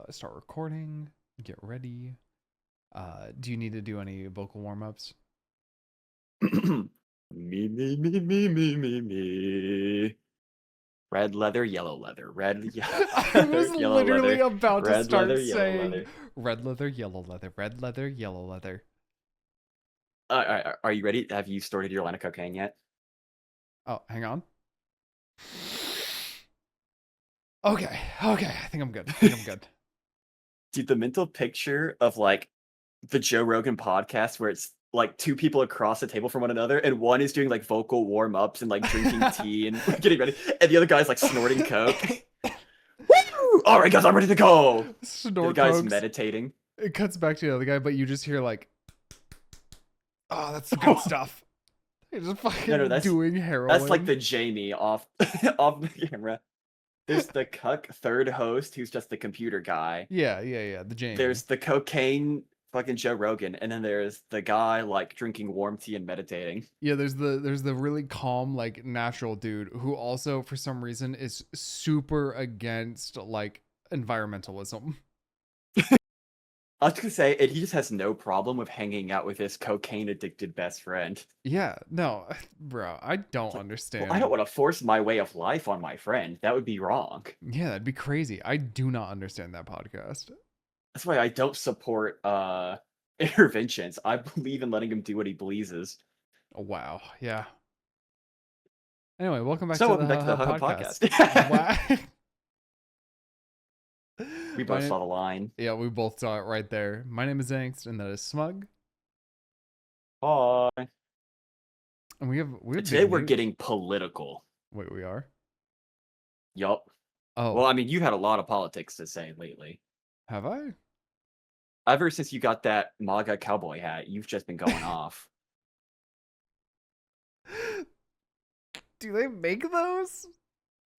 start recording, get ready. Do you need to do any vocal warm-ups? Me. Red leather, yellow leather. Red, I was yellow literally leather. about to Red start leather, yellow saying leather. red leather, yellow leather, red leather, yellow leather. Are you ready? Have you started your line of cocaine yet? Oh, hang on. Okay, I think I'm good. Dude, the mental picture of like the Joe Rogan podcast where it's like two people across the table from one another, and one is doing like vocal warm ups and like drinking tea and getting ready, and the other guy's like snorting coke. Woo! All right, guys, I'm ready to go. The Snort guy's cokes. meditating. It cuts back to the other guy, but you just hear like, oh, that's the good stuff. He's just No, fucking that's doing that's like heroin. the Jamie off off the camera. There's the cuck third host who's just the computer guy. Yeah. The Jamie. There's the cocaine fucking Joe Rogan, and then there's the guy like drinking warm tea and meditating. Yeah, there's the really calm, like natural dude who also for some reason is super against like environmentalism. I was gonna say, and he just has no problem with hanging out with his cocaine addicted best friend. Yeah, no, bro, I don't It's like, well, I don't understand. want to force my way of life on my friend. That would be wrong. Yeah, that'd be crazy. I do not understand that podcast. That's why I don't support interventions. I believe in letting him do what he pleases. Oh, wow. Yeah. Anyway, welcome back So to the welcome back to the podcast. podcast. Wow. We My both name, saw the line. yeah, we both saw it right there. My name is Angst, and that is Smug, Hi. and we have Today big we're news. getting political. Wait, we are. Yup. Well, Oh, I mean, you've had a lot of politics to say lately. have I? Ever since you got that MAGA cowboy hat, you've just been going off. Do they make those?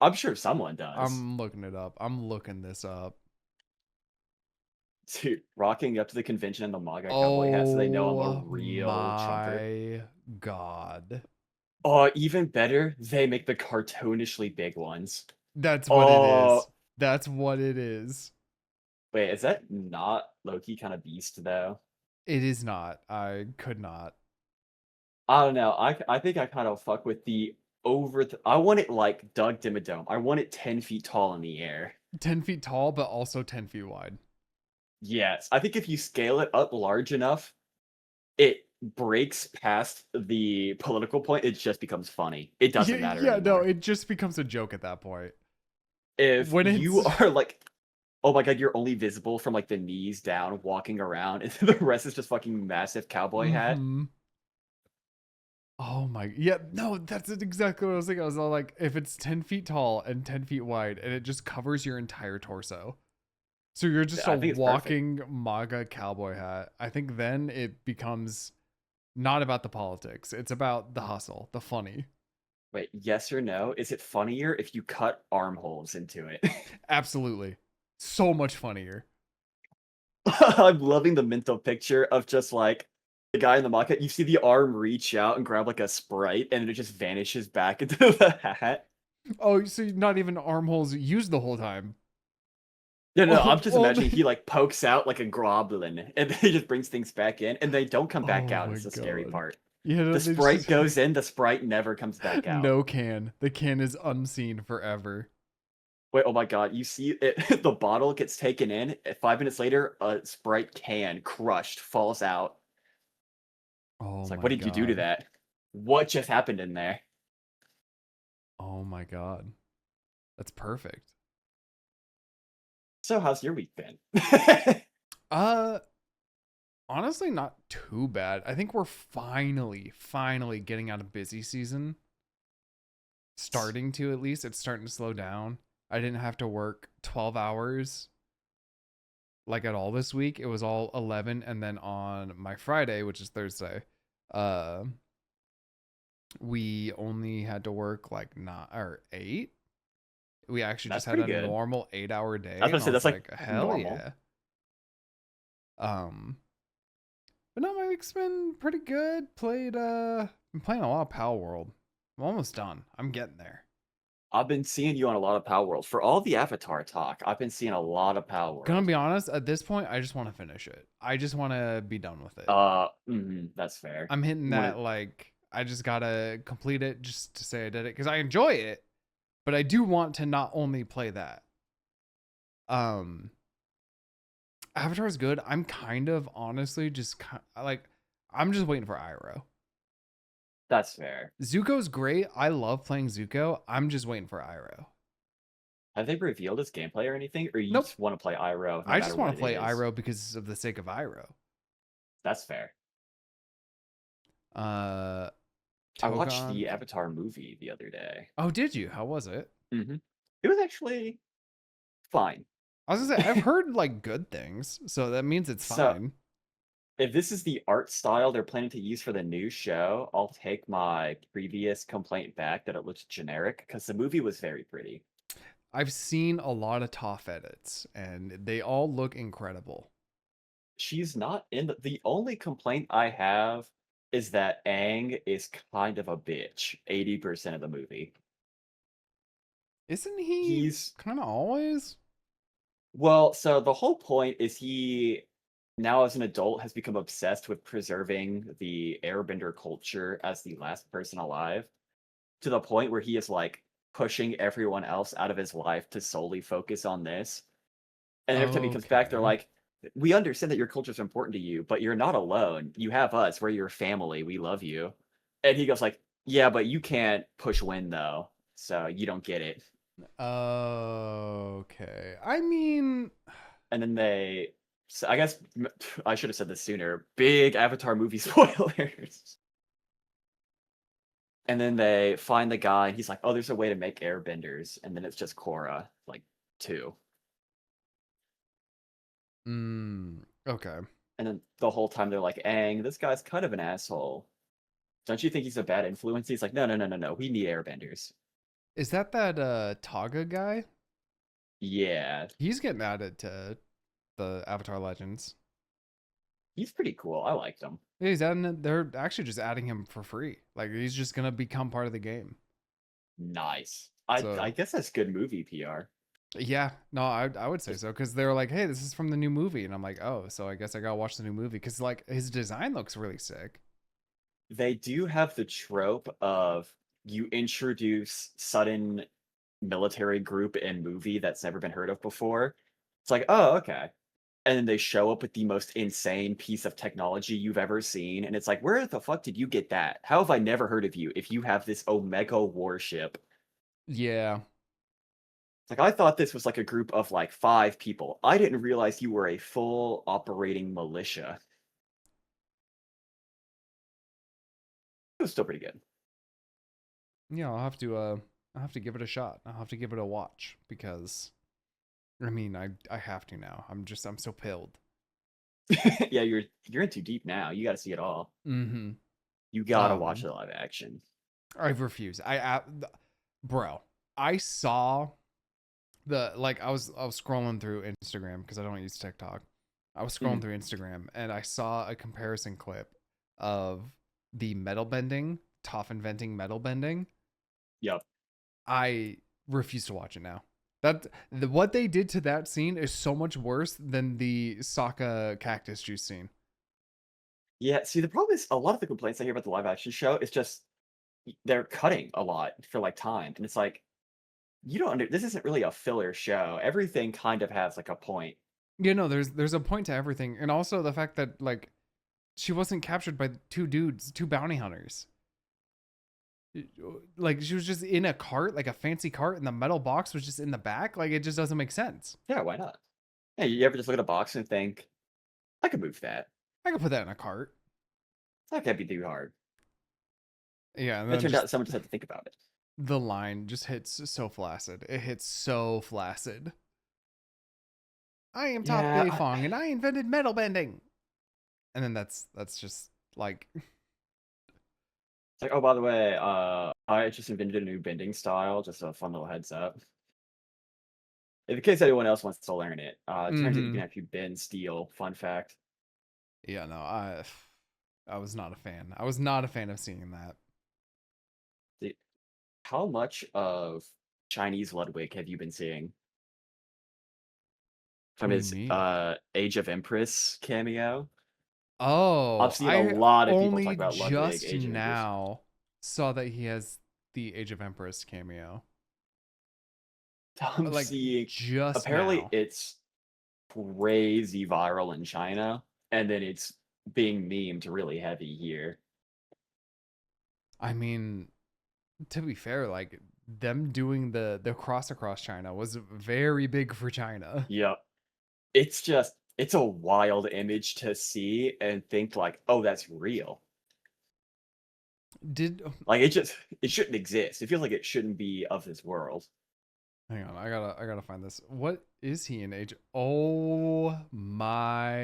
I'm sure someone does. I'm looking it up. I'm looking this up. Dude, rocking up to the convention in the MAGA cowboy hat so they know I'm a Oh real Trumper. my god. Oh, even better, they make the cartoonishly big ones. That's what it Oh, is. That's what it is. wait, is that not Loki kind of beast though? It is not. I could not. I don't know. I think I kind of fuck with the I want it like Doug Dimmadome. I want it 10 feet tall in the air. 10 feet tall, but also 10 feet wide. Yes, I think if you scale it up large enough, it breaks past the political point. It just becomes funny. It Yeah, doesn't matter yeah, no, anymore. it just becomes a joke at that point. If When you it's are like, oh my god, you're only visible from like the knees down, walking around, and the rest is just fucking massive cowboy hat. mm-hmm. Oh my, yeah, no, that's exactly what I was thinking. I was all like, if it's 10 feet tall and 10 feet wide and it just covers your entire torso. So you're just a I think it's perfect. walking MAGA cowboy hat. I think then it becomes not about the politics. It's about the hustle, the funny. Wait, yes or no? Is it funnier if you cut armholes into it? Absolutely. So much funnier. I'm loving the mental picture of just like the guy in the mock-up. You see the arm reach out and grab like a Sprite, and it just vanishes back into the hat. Oh, so not even armholes used the whole time. No, Oh, I'm just well, imagining he like pokes out like a goblin, and then he just brings things back in, and they don't come back oh out. my It's the scary god. part. Yeah, no, The they Sprite just goes in, the Sprite never comes back out. no can. The can is unseen forever. Wait, oh my god, you see it, the bottle gets taken in, 5 minutes later, a Sprite can, crushed, falls out. Oh It's like, what my did you do to god. that? What just happened in there? Oh my god. That's perfect. So, how's your week been? Uh Honestly, not too bad. I think we're finally getting out of busy season. Starting to, at least. It's starting to slow down. I didn't have to work 12 hours like at all this week. It was all 11, and then on my Friday, which is Thursday, uh we only had to work like not or 8. We actually That's just had pretty a good. normal 8-hour day, I was gonna and I say was that's like like, hell normal. yeah. Um But no, my week's been pretty good. I'm playing a lot of Pal World. I'm almost done. I'm getting there. I've been seeing you on a lot of Power World. For all the Avatar talk, I've been seeing a lot of Power Gonna World. be honest, at this point, I just want to finish it. I just want to be done with it. That's fair. I'm hitting You want that like I just gotta complete it just to say I did it because I enjoy it, but I do want to not only play that. Um, Avatar is good. I'm kind of honestly just like I'm just waiting for Iroh. That's fair. Zuko's great. I love playing Zuko. I'm just waiting for Iroh. Have they revealed his gameplay or anything, or you Nope. just want to play Iroh no I matter just what want to it play is? Iroh because of the sake of Iroh. That's fair. Uh, I watched Tokon. the Avatar movie the other day. Oh, did you? How was it? hmm It was actually fine. I was gonna say I've heard like good things, so that means it's So, fine. if this is the art style they're planning to use for the new show, I'll take my previous complaint back that it looks generic because the movie was very pretty. I've seen a lot of Toph edits, and they all look incredible. She's not in the only complaint I have is that Aang is kind of a bitch 80% of the movie. Isn't he He's kind of always? Well, so the whole point is he now as an adult has become obsessed with preserving the airbender culture as the last person alive to the point where he is like pushing everyone else out of his life to solely focus on this. And every time he comes back, they're Okay. like, "We understand that your culture is important to you, but you're not alone. You have us. We're your family. We love you." And he goes like, "Yeah, but you can't push wind though, so you don't get it." Okay. I mean, And then so I guess I should have said this sooner. Big Avatar movie spoilers. And then they find the guy, and he's like, "Oh, there's a way to make airbenders," and then it's just Korra, like two. okay. And then the whole time they're like, "Aang, this guy's kind of an asshole. Don't you think he's a bad influence?" He's like, "No, no, no, no, no. We need airbenders." Is that Taga guy? Yeah, He's getting added to the Avatar Legends. he's pretty cool. I liked him. Yeah, he's adding it. They're actually just adding him for free. Like he's just gonna become part of the game. Nice. I So guess that's good movie PR. yeah, no, I would say so because they're like, hey, this is from the new movie, and I'm like, oh, so I guess I gotta watch the new movie because like his design looks really sick. They do have the trope of you introduce sudden military group in movie that's never been heard of before. It's like, oh, okay. And then they show up with the most insane piece of technology you've ever seen. And it's like, where the fuck did you get that? How have I never heard of you if you have this Omega warship? Yeah, It's like, I thought this was like a group of like 5 people. I didn't realize you were a full operating militia. It was still pretty good. yeah, I'll have to give it a shot. I'll have to give it a watch because I mean I have to now. I'm so pilled. Yeah, you're in too deep now. You got to see it all. Mm-hmm. You got to watch the live action. I refuse. Bro, I saw the like I was scrolling through Instagram because I don't use TikTok. I was scrolling Mhm. through Instagram and I saw a comparison clip of the metal bending, Toph inventing metal bending. Yep. I refuse to watch it now. What they did to that scene is so much worse than the Sokka cactus juice scene. Yeah, see, the problem is a lot of the complaints I hear about the live action show is just they're cutting a lot for like time, and it's like you don't this isn't really a filler show. Everything kind of has like a point. You know, there's a point to everything, and also the fact that like she wasn't captured by two dudes, two bounty hunters. Like she was just in a cart, like a fancy cart, and the metal box was just in the back. Like it just doesn't make sense. Yeah, why not? Yeah, you ever just look at a box and think, I could move that. I could put that in a cart. That can't be too hard. Yeah, and It then turned just out someone just had to think about it. the line just hits so flaccid. It hits so flaccid. I am Top Yeah, Beifong and I invented metal bending. And then that's just like it's like, oh, by the way, I just invented a new bending style. Just a fun little heads up. In case anyone else wants to learn it, it turns out you can actually bend steel. Fun fact. yeah, no, I was not a fan. I was not a fan of seeing that. How much of Chinese Ludwig have you been seeing from What do you his mean? Age of Empress cameo? I've Oh, seen a I lot of people talk only about Ludwig, just Age of Empress. now saw that he has the Age of Empress cameo. I'm Like seeing just apparently now. it's crazy viral in China, and then it's being memed really heavy here. I mean, to be fair, like them doing the cross across China was very big for China. Yep. It's a wild image to see and think like, oh, that's real. Did Like it shouldn't exist. It feels like it shouldn't be of this world. hang on, I gotta find this. What is he in age? Oh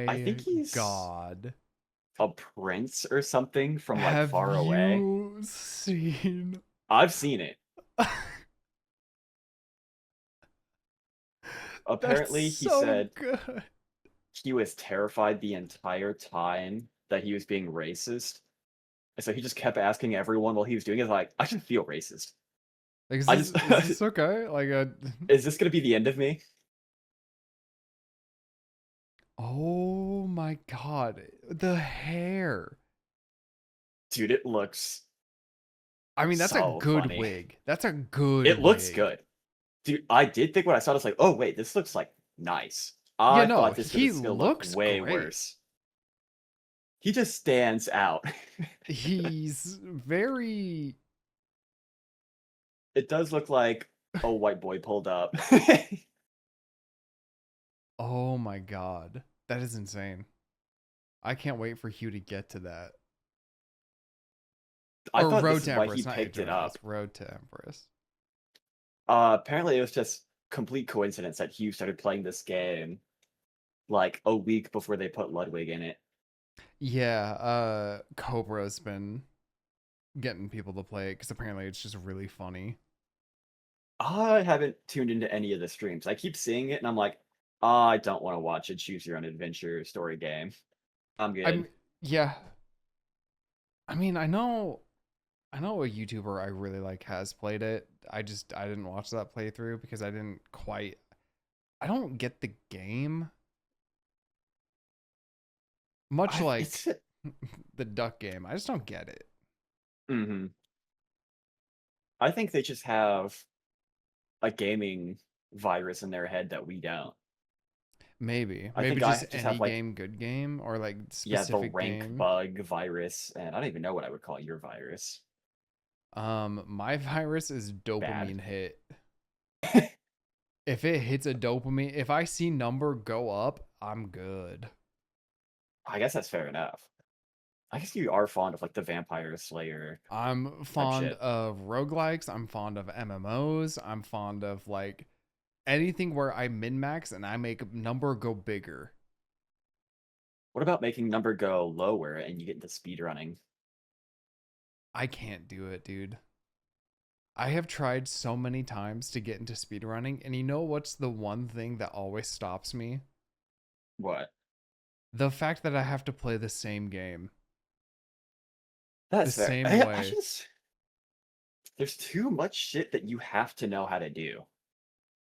I think my he's god. a prince or something from like Have far away. you seen I've seen it. That's Apparently, he so said good. he was terrified the entire time that he was being racist. And so he just kept asking everyone while he was doing it, like, I should feel racist. Like I just is this okay? Like is this gonna be the end of me? oh my god. The hair. Dude, it looks I mean, that's a so good funny. wig. That's a good It looks wig. good. Dude, I did think when I saw it, I was like, oh wait, this looks like nice. Yeah, I no, thought this he was gonna look looks way great. worse. He just stands out. He's very It does look like a white boy pulled up. oh my god. That is insane. I can't wait for Hugh to get to that. I Or thought this Road is to why he Empress, not Age picked of it up. Empress. Road to Empress. Apparently, it was just complete coincidence that Hugh started playing this game like a week before they put Ludwig in it. Yeah, Cobra's been getting people to play it because apparently it's just really funny. I haven't tuned into any of the streams. I keep seeing it and I'm like, I don't want to watch a choose your own adventure story game. I'm good. I'm yeah. I mean, I know a YouTuber I really like has played it. I didn't watch that playthrough because I don't get the game. Much I like it's the duck game. I just don't get it. hmm I think they just have a gaming virus in their head that we don't. Maybe. I Maybe think just I just any have like, game, good game, or like yeah, the specific rank game. bug virus, and I don't even know what I would call your virus. My virus is Bad. dopamine hit. If it hits a dopamine, if I see number go up, I'm good. I guess that's fair enough. I guess you are fond of like the Vampire Slayer I'm type fond shit. of roguelikes. I'm fond of MMOs. I'm fond of like anything where I min max and I make number go bigger. What about making number go lower and you get into speedrunning? I can't do it, dude. I have tried so many times to get into speedrunning, and you know what's the one thing that always stops me? What? The fact that I have to play the same game the That's fair. same I way. just there's too much shit that you have to know how to do.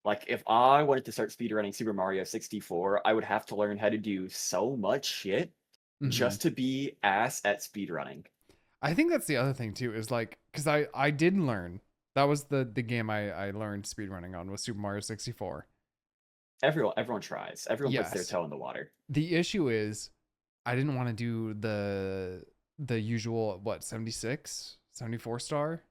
Like if I wanted to start speedrunning Super Mario 64, I would have to learn how to do so much shit Hmm. just to be ass at speedrunning. I think that's the other thing too, is like because I did learn that was the game I learned speedrunning on was Super Mario 64. Everyone tries. Everyone puts their Yes. toe in the water. The issue is I didn't want to do the usual what 76, 74 star,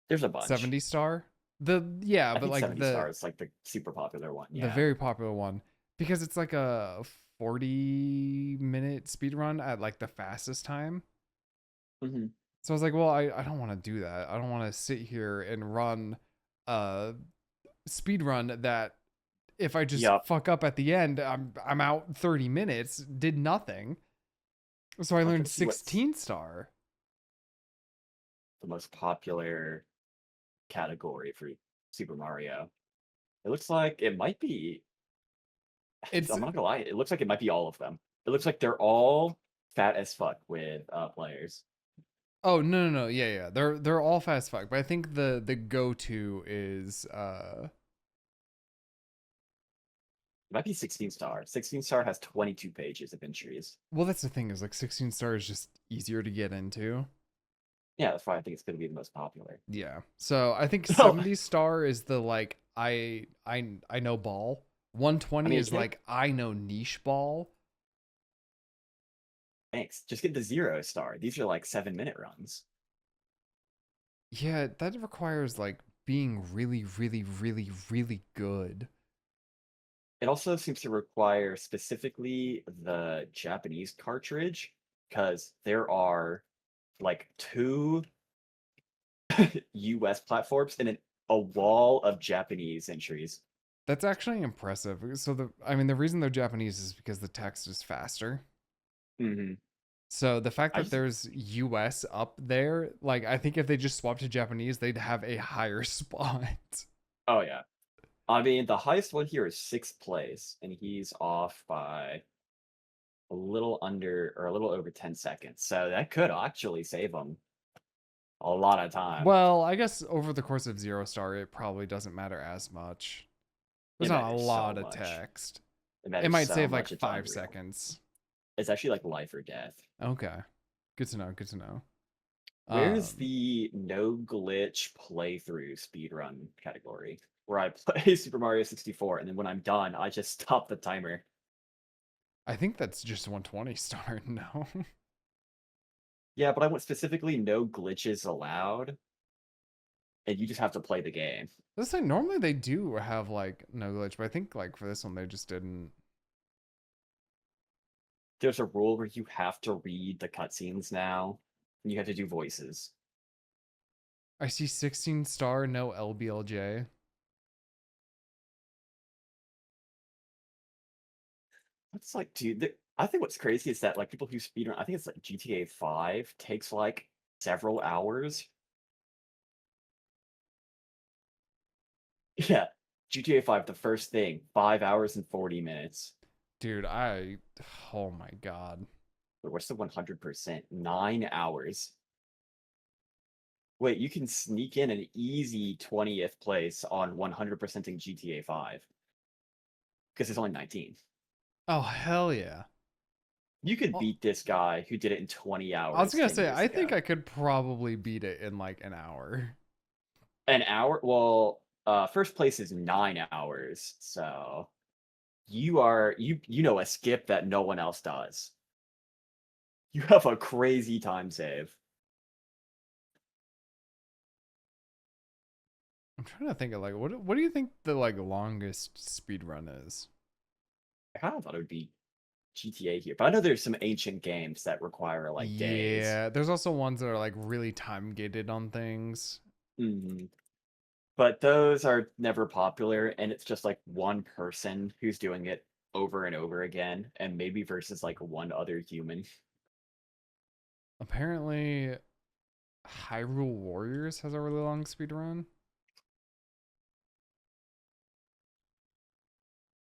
There's a bunch. 70 star. The yeah, I but think like 70 stars like the super popular one. the Yeah. very popular one because it's like a 40-minute speed run at like the fastest time. hmm So I was like, well, I don't want to do that. I don't want to sit here and run a speed run that if I just Yup. fuck up at the end, I'm out 30 minutes, did nothing. So I I'm trying learned to see what's 16 star. the most popular category for Super Mario. It looks like it might be. It's I'm not gonna lie. It looks like it might be all of them. It looks like they're all fat as fuck with players. Oh no, yeah. They're all fast fuck, but I think the go to is It might be 16 star. 16 star has 22 pages of entries. well, that's the thing, is like 16 star is just easier to get into. Yeah, that's why I think it's going to be the most popular. Yeah. So I think Oh, 70 star is the like I know ball. I 120 mean, is like I know niche ball. thanks. Just get the 0 star. These are like 7-minute runs. Yeah, that requires like being really good. It also seems to require specifically the Japanese cartridge because there are like 2 US platforms and a wall of Japanese entries. That's actually impressive. So the reason they're Japanese is because the text is faster. Hmm. So the fact I that just, there's US up there, like I think if they just swapped to Japanese, they'd have a higher spot. oh yeah. I mean, the highest one here is 6th place, and he's off by a little under or a little over 10 seconds. So that could actually save him a lot of time. Well, I guess over the course of 0 star, it probably doesn't matter as much. There's It not a matters so lot of much. text. It It matters might so save like much it's 5 unreal. seconds. It's actually like life or death. Okay. Good to know. Good to know. Where's Um, the no glitch playthrough speedrun category? Where I play Super Mario 64 and then when I'm done, I just stop the timer. I think that's just 120 star. No. Yeah, but I want specifically no glitches allowed, and you just have to play the game. Let's say normally they do have like no glitch, but I think like for this one they just didn't. There's a rule where you have to read the cutscenes now, and you have to do voices. I see 16 star, no LBLJ. What's like, dude? I think what's crazy is that like people who speedrun, I think it's like GTA 5 takes like several hours. Yeah, GTA 5, the first thing, 5 hours and 40 minutes. Dude, oh my god. But what's the 100%? 9 hours. Wait, you can sneak in an easy 20th place on 100%ing GTA 5 because it's only 19. Oh hell yeah. You could Well, beat this guy who did it in 20 I was hours gonna 10 say, years I think ago. I could probably beat it in like an hour. An hour? Well, first place is 9 hours. So you know a skip that no one else does. You have a crazy time save. I'm trying to think of like what do you think the like longest speed run is? I kind of thought it would be GTA here, but I know there's some ancient games that require like days. Yeah, there's also ones that are like really time gated on things. Mhm. But those are never popular, and it's just like one person who's doing it over and over again, and maybe versus like one other human. Apparently, Hyrule Warriors has a really long speed run.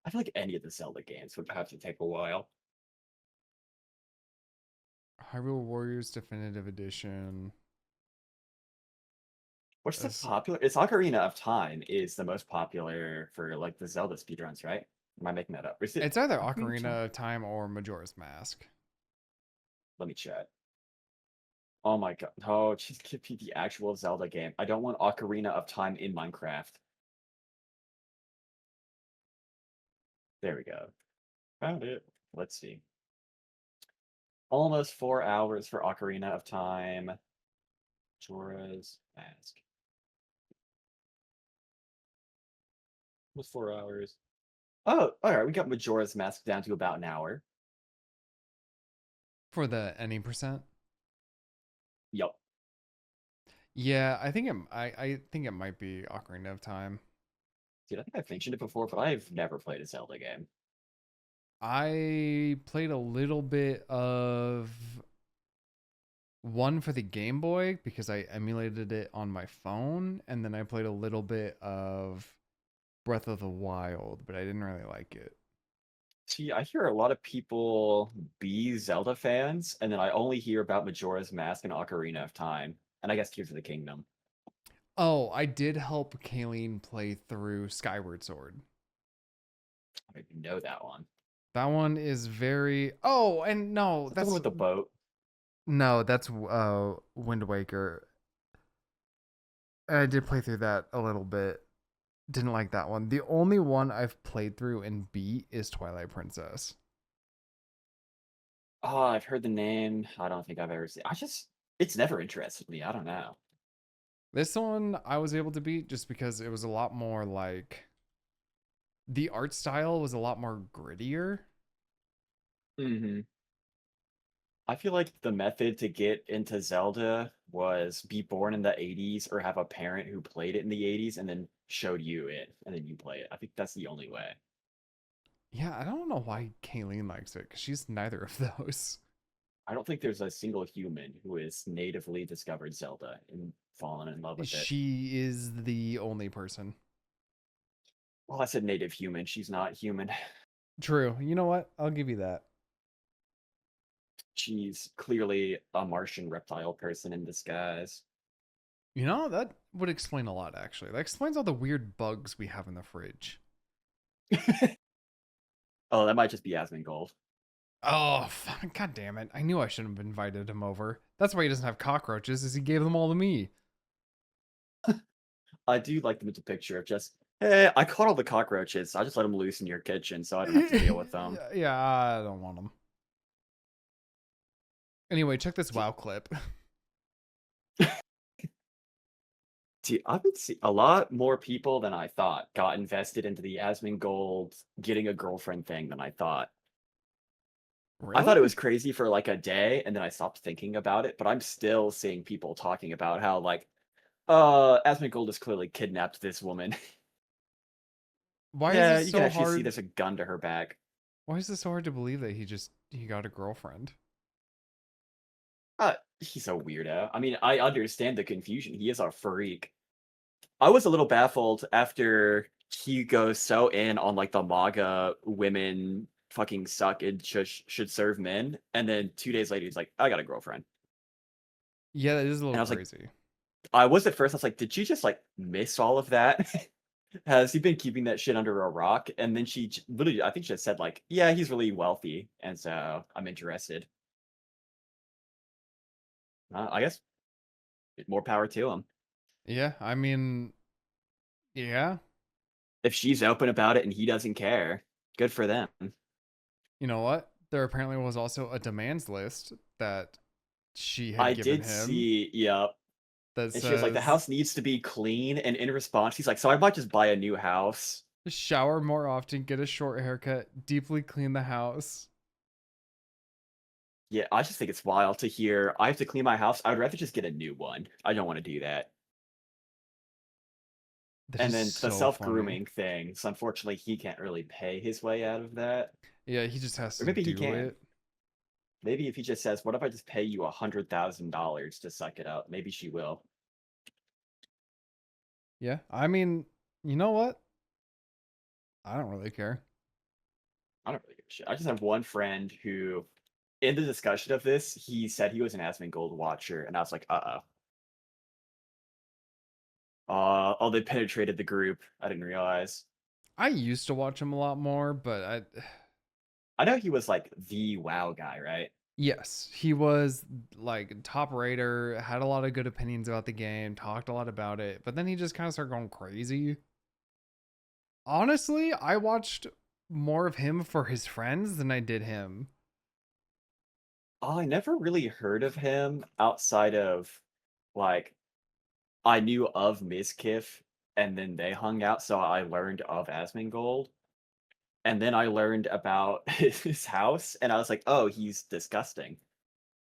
I feel like any of the Zelda games would have to take a while. Hyrule Warriors Definitive Edition. What's the That's, popular? It's Ocarina of Time is the most popular for like the Zelda speedruns, right? Am I making that up? Or is it it's either Ocarina of Time? Ocarina of Time or Majora's Mask. Let me check. Oh my god. Oh, just give me the actual Zelda game. I don't want Ocarina of Time in Minecraft. There we go. Found it. Let's see. Almost 4 hours for Ocarina of Time. Majora's Mask. Almost 4 hours. Oh, all right. We got Majora's Mask down to about an hour. For the any percent. Yup. Yeah, I think it might be Ocarina of Time. Dude, I think I've mentioned it before, but I've never played a Zelda game. I played a little bit of one for the Game Boy because I emulated it on my phone, and then I played a little bit of Breath of the Wild, but I didn't really like it. See, I hear a lot of people be Zelda fans, and then I only hear about Majora's Mask and Ocarina of Time, and I guess Tears of the Kingdom. Oh, I did help Kayleen play through Skyward Sword. I didn't know that one. That one is very. Oh, and no, Is that the one with the boat? that's Wind Waker. I did play through that a little bit. Didn't like that one. The only one I've played through and beat is Twilight Princess. Oh, I've heard the name. I don't think I've ever seen. It's never interested me. I don't know. This one I was able to beat just because it was a lot more like the art style was a lot more grittier. Hmm. I feel like the method to get into Zelda was be born in the 80s or have a parent who played it in the 80s and then showed you it and then you play it. I think that's the only way. Yeah, I don't know why Kayleen likes it because she's neither of those. I don't think there's a single human who has natively discovered Zelda and fallen in love with it. She is the only person. Well, I said native human. She's not human. True. You know what? I'll give you that. She's clearly a Martian reptile person in disguise. You know, that would explain a lot, actually. That explains all the weird bugs we have in the fridge. Oh, that might just be Asmongold. Oh, god damn it. I knew I shouldn't have invited him over. That's why he doesn't have cockroaches, is he gave them all to me. I do like the mental picture of just, hey, I caught all the cockroaches. I just let them loose in your kitchen so I don't have to deal with them. Yeah, I don't want them. Anyway, check this See, WoW clip. I've been seeing a lot more people than I thought got invested into the Asmongold getting a girlfriend thing than I thought. I thought it Really? was crazy for like a day, and then I stopped thinking about it, but I'm still seeing people talking about how, like, Asmongold has clearly kidnapped this woman. Why is Yeah, this you can so actually see hard? there's a gun to her back. Why is this so hard to believe that he got a girlfriend? He's a weirdo. I mean, I understand the confusion. He is a freak. I was a little baffled after he goes so in on like the MAGA women fucking suck and should serve men, and then 2 days later he's like, I got a girlfriend. Yeah, that is a And little I was like, crazy. I was at first, I was like, did you just like miss all of that? Has he been keeping that shit under a rock? And then literally, I think she just said like, yeah, he's really wealthy, and so I'm interested. I guess more power to him. Yeah, I mean, yeah. If she's open about it and he doesn't care, good for them. You know what? There apparently was also a demands list that she had I given did him see, yeah. that And she was like, the says house needs to be clean. And in response, he's like, so I might just buy a new house. shower more often, get a short haircut, deeply clean the house. Yeah, I just think it's wild to hear I have to clean my house. I would rather just get a new one. I don't want to do that. That And is then the so funny. self-grooming thing. So unfortunately, he can't really pay his way out of that. Yeah, he just has Or to maybe he do can. it. Maybe if he just says, what if I just pay you $100,000 to suck it up? Maybe she will. Yeah, I mean, you know what? I don't really care. I don't really give a shit. I just have one friend who, in the discussion of this, he said he was an Asmongold watcher. And I was like, uh-oh. Oh, they penetrated the group. I didn't realize. I used to watch him a lot more, but I I know he was like the WoW guy, right? yes, he was like top rater, had a lot of good opinions about the game, talked a lot about it, but then he just kind of started going crazy. Honestly, I watched more of him for his friends than I did him. Oh, I never really heard of him outside of like I knew of Mizkif and then they hung out, so I learned of Asmongold. And then I learned about his house, and I was like, oh, he's disgusting.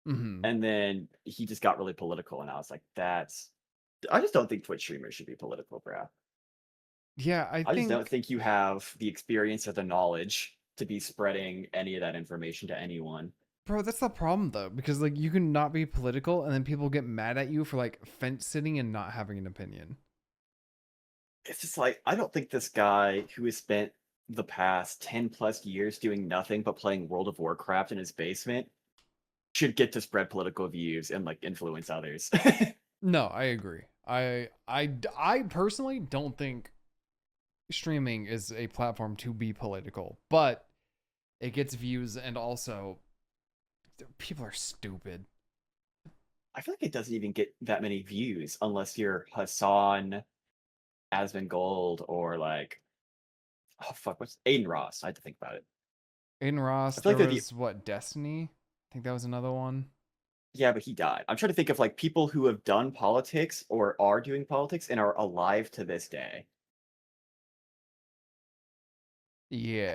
Hmm. And then he just got really political, and I was like, that's I just don't think Twitch streamers should be political, bro. Yeah, I I just don't think, think you have the experience or the knowledge to be spreading any of that information to anyone. bro, that's the problem though, because like you can not be political and then people get mad at you for like fence sitting and not having an opinion. It's just like I don't think this guy who has spent the past 10 plus years doing nothing but playing World of Warcraft in his basement should get to spread political views and like influence others. No, I agree. I personally don't think streaming is a platform to be political, but it gets views, and also people are stupid. I feel like it doesn't even get that many views unless you're Hassan, Asmongold, or like, oh fuck, what's Aiden Ross? I had to think about it. Aiden Ross, I feel there like they're the was what, Destiny? I think that was another one. yeah, but he died. I'm trying to think of like people who have done politics or are doing politics and are alive to this day.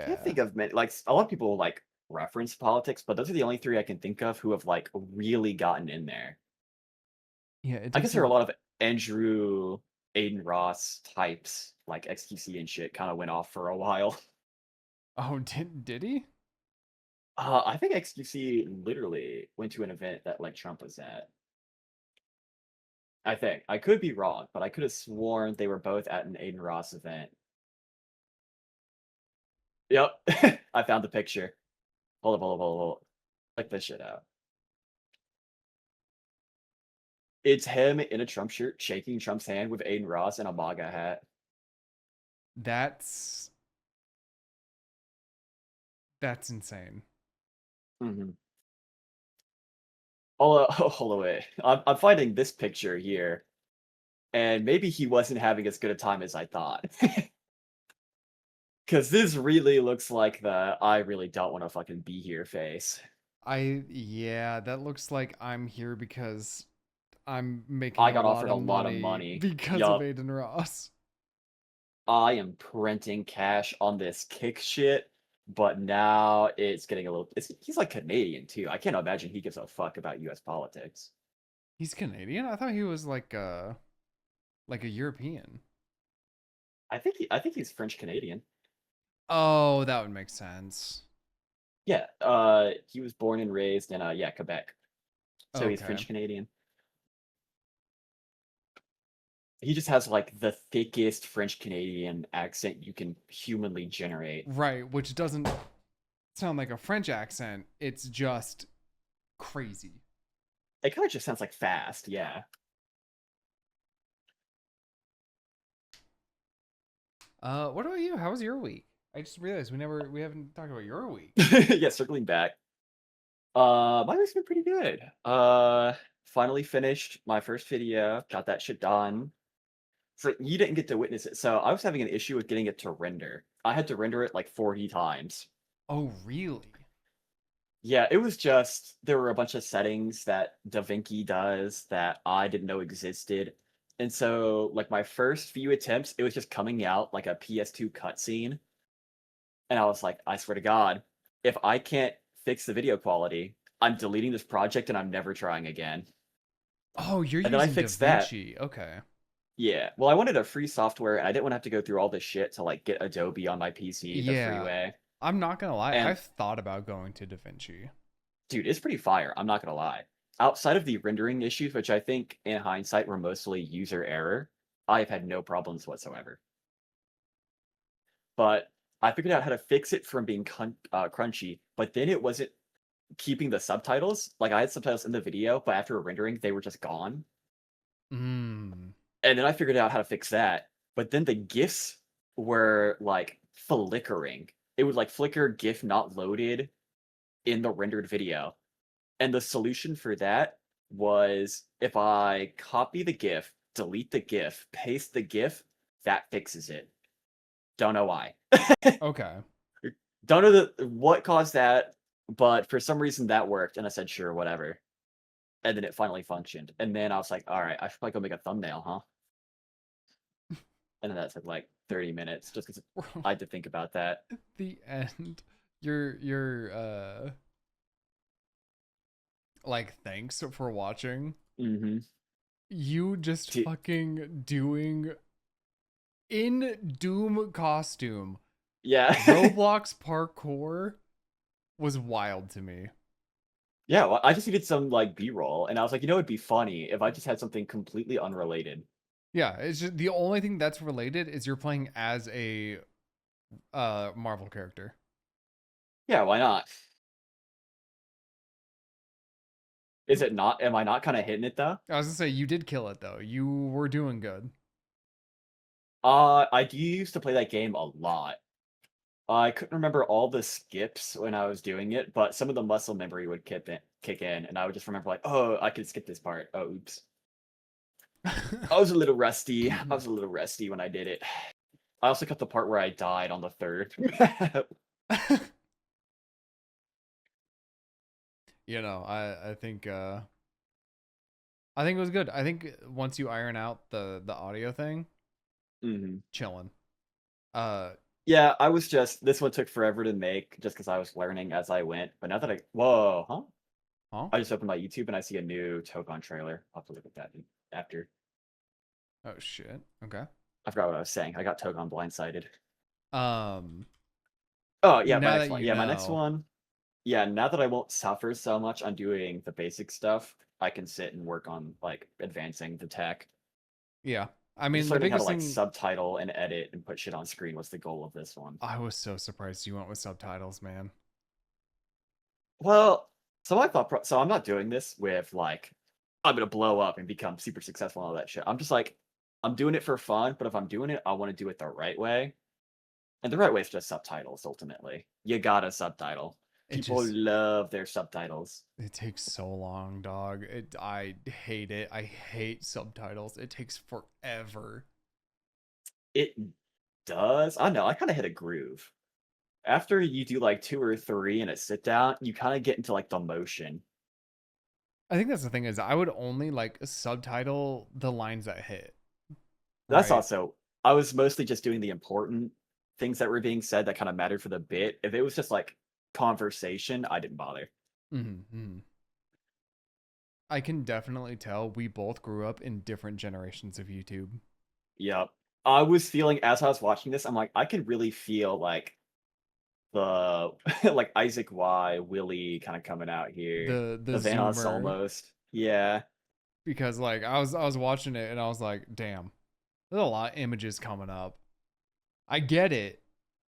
I can't Yeah. think of many. Like a lot of people like reference politics, but those are the only three I can think of who have like really gotten in there. Yeah, it I guess there are a doesn't. lot of Andrew, Aiden Ross types, like XQC and shit, kind of went off for a while. Oh, did he? I think XQC literally went to an event that like Trump was at. I think I could be wrong, but I could have sworn they were both at an Aiden Ross event. Yep, I found the picture. Hold up, hold up, hold up, hold up. Check this shit out. It's him in a Trump shirt shaking Trump's hand with Aiden Ross and a MAGA hat. That's that's insane. Mm-hmm. Oh, hold away. I'm finding this picture here, and maybe he wasn't having as good a time as I thought. Because this really looks like the I really don't want to fucking be here face. Yeah, that looks like I'm here because I'm making I a got lot offered a of lot of money money. because of Yup. Aiden Ross. I am printing cash on this kick shit, but now it's getting a little. He's like Canadian too. I can't imagine he gives a fuck about U.S. politics. He's Canadian? I thought he was like a European. I think he's French Canadian. Oh, that would make sense. Yeah, he was born and raised in yeah, Quebec. So he's Okay. French Canadian. He just has like the thickest French Canadian accent you can humanly generate. Right, which doesn't sound like a French accent. It's just crazy. It kind of just sounds like fast, yeah. What about you? How was your week? I just realized we haven't talked about your week. Yeah, circling back. My week's been pretty good. Finally finished my first video, got that shit done. So you didn't get to witness it. So I was having an issue with getting it to render. I had to render it like 40 times. Oh, really? Yeah, it was just there were a bunch of settings that DaVinci does that I didn't know existed. And so like my first few attempts, it was just coming out like a PS2 cutscene. And I was like, I swear to God, if I can't fix the video quality, I'm deleting this project and I'm never trying again. Oh, you're And then I using fixed that. DaVinci. Okay. Yeah. Well, I wanted a free software and I didn't want to have to go through all this shit to like get Adobe on my PC the free Yeah. way. I'm not gonna lie, And I've thought about going to DaVinci. dude, it's pretty fire. I'm not gonna lie. Outside of the rendering issues, which I think in hindsight were mostly user error, I've had no problems whatsoever. But I figured out how to fix it from being crunchy, but then it wasn't keeping the subtitles. Like I had subtitles in the video, but after rendering, they were just gone. Hmm. And then I figured out how to fix that. But then the GIFs were like flickering. It would like flicker GIF not loaded in the rendered video. And the solution for that was if I copy the GIF, delete the GIF, paste the GIF, that fixes it. Don't know why. Okay. Don't know what caused that, but for some reason that worked. And I said, sure, whatever. And then it finally functioned. And then I was like, all right, I should probably go make a thumbnail, huh? And then that took like 30 minutes just because I had to think about that. The end. Your like, thanks for watching. Mm-hmm. You just fucking doing in Doom costume Yeah. Roblox parkour was wild to me. Yeah, well, I just needed some like B-roll, and I was like, you know, it'd be funny if I just had something completely unrelated. Yeah, it's just the only thing that's related is you're playing as a Marvel character. Yeah, why not? Is it not? Am I not kind of hitting it though? I was gonna say you did kill it though. You were doing good. I used to play that game a lot. I couldn't remember all the skips when I was doing it, but some of the muscle memory would kick in, and I would just remember like, oh, I could skip this part. Oh, oops. I was a little rusty. I was a little rusty when I did it. I also got the part where I died on the third map. You know, I think it was good. I think once you iron out the audio thing, Mhm. chilling. Uh, Yeah, I was just this one took forever to make just because I was learning as I went. But now that whoa, huh? huh? I just opened my YouTube and I see a new Tokon trailer. I'll have to look at that after. Oh shit. Okay. I forgot what I was saying. I got Tokon blindsided. Um, Oh yeah, my now next that one. you Yeah, my next know, one. Yeah, now that I won't suffer so much on doing the basic stuff, I can sit and work on like advancing the tech. yeah. I Just mean, the learning how to biggest like thing. subtitle and edit and put shit on screen was the goal of this one. I was so surprised you went with subtitles, man. Well, so I thought, so I'm not doing this with like, I'm gonna blow up and become super successful and all that shit. I'm just like, I'm doing it for fun, but if I'm doing it, I want to do it the right way. And the right way is just subtitles, ultimately. You gotta subtitle. It People just love their subtitles. it takes so long, dog. I hate it. I hate subtitles. It takes forever. It does. I know, I kind of hit a groove. After you do like two or three in a sit down, you kind of get into like the motion. I think that's the thing is I would only like subtitle the lines that hit, That's right? also, I was mostly just doing the important things that were being said that kind of mattered for the bit. If it was just like conversation, I didn't bother. Mm-hmm. I can definitely tell we both grew up in different generations of YouTube. Yep. I was feeling as I was watching this, I'm like, I can really feel like the like Isaac Y, Willie kind of coming out here. The The Vanoss zoomer, almost. Yeah. because like I was watching it and I was like, damn, there's a lot of images coming up. I get it.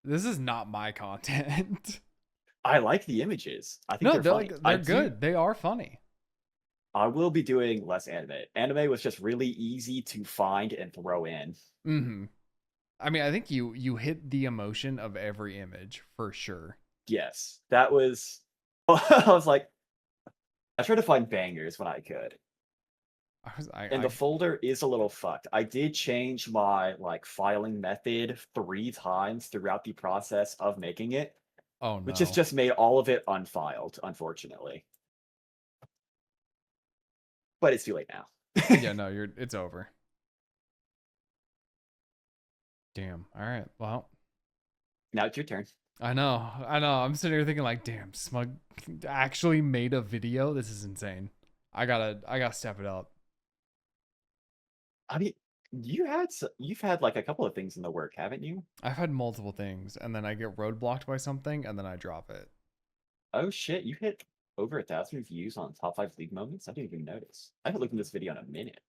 This is not my content. I like the images. I think No, they're they're like funny. they're good. They are funny. I will be doing less anime. Anime was just really easy to find and throw in. Mm-hmm. I mean, I think you hit the emotion of every image for sure. Yes. That was I was like, I tried to find bangers when I could. And the I folder is a little fucked. I did change my like filing method 3 times throughout the process of making it, oh which has no. just made all of it unfiled, unfortunately. But it's too late now. Yeah, no, you're it's over. Damn. All right. Well, Now it's your turn. I know. I know. I'm sitting here thinking like, damn, Smug actually made a video. This is insane. I gotta step it up. I mean, you've had like a couple of things in the work, haven't you? I've had multiple things and then I get roadblocked by something and then I drop it. Oh shit, you hit over 1,000 views on top 5 league moments. I didn't even notice. I haven't looked at this video in a minute.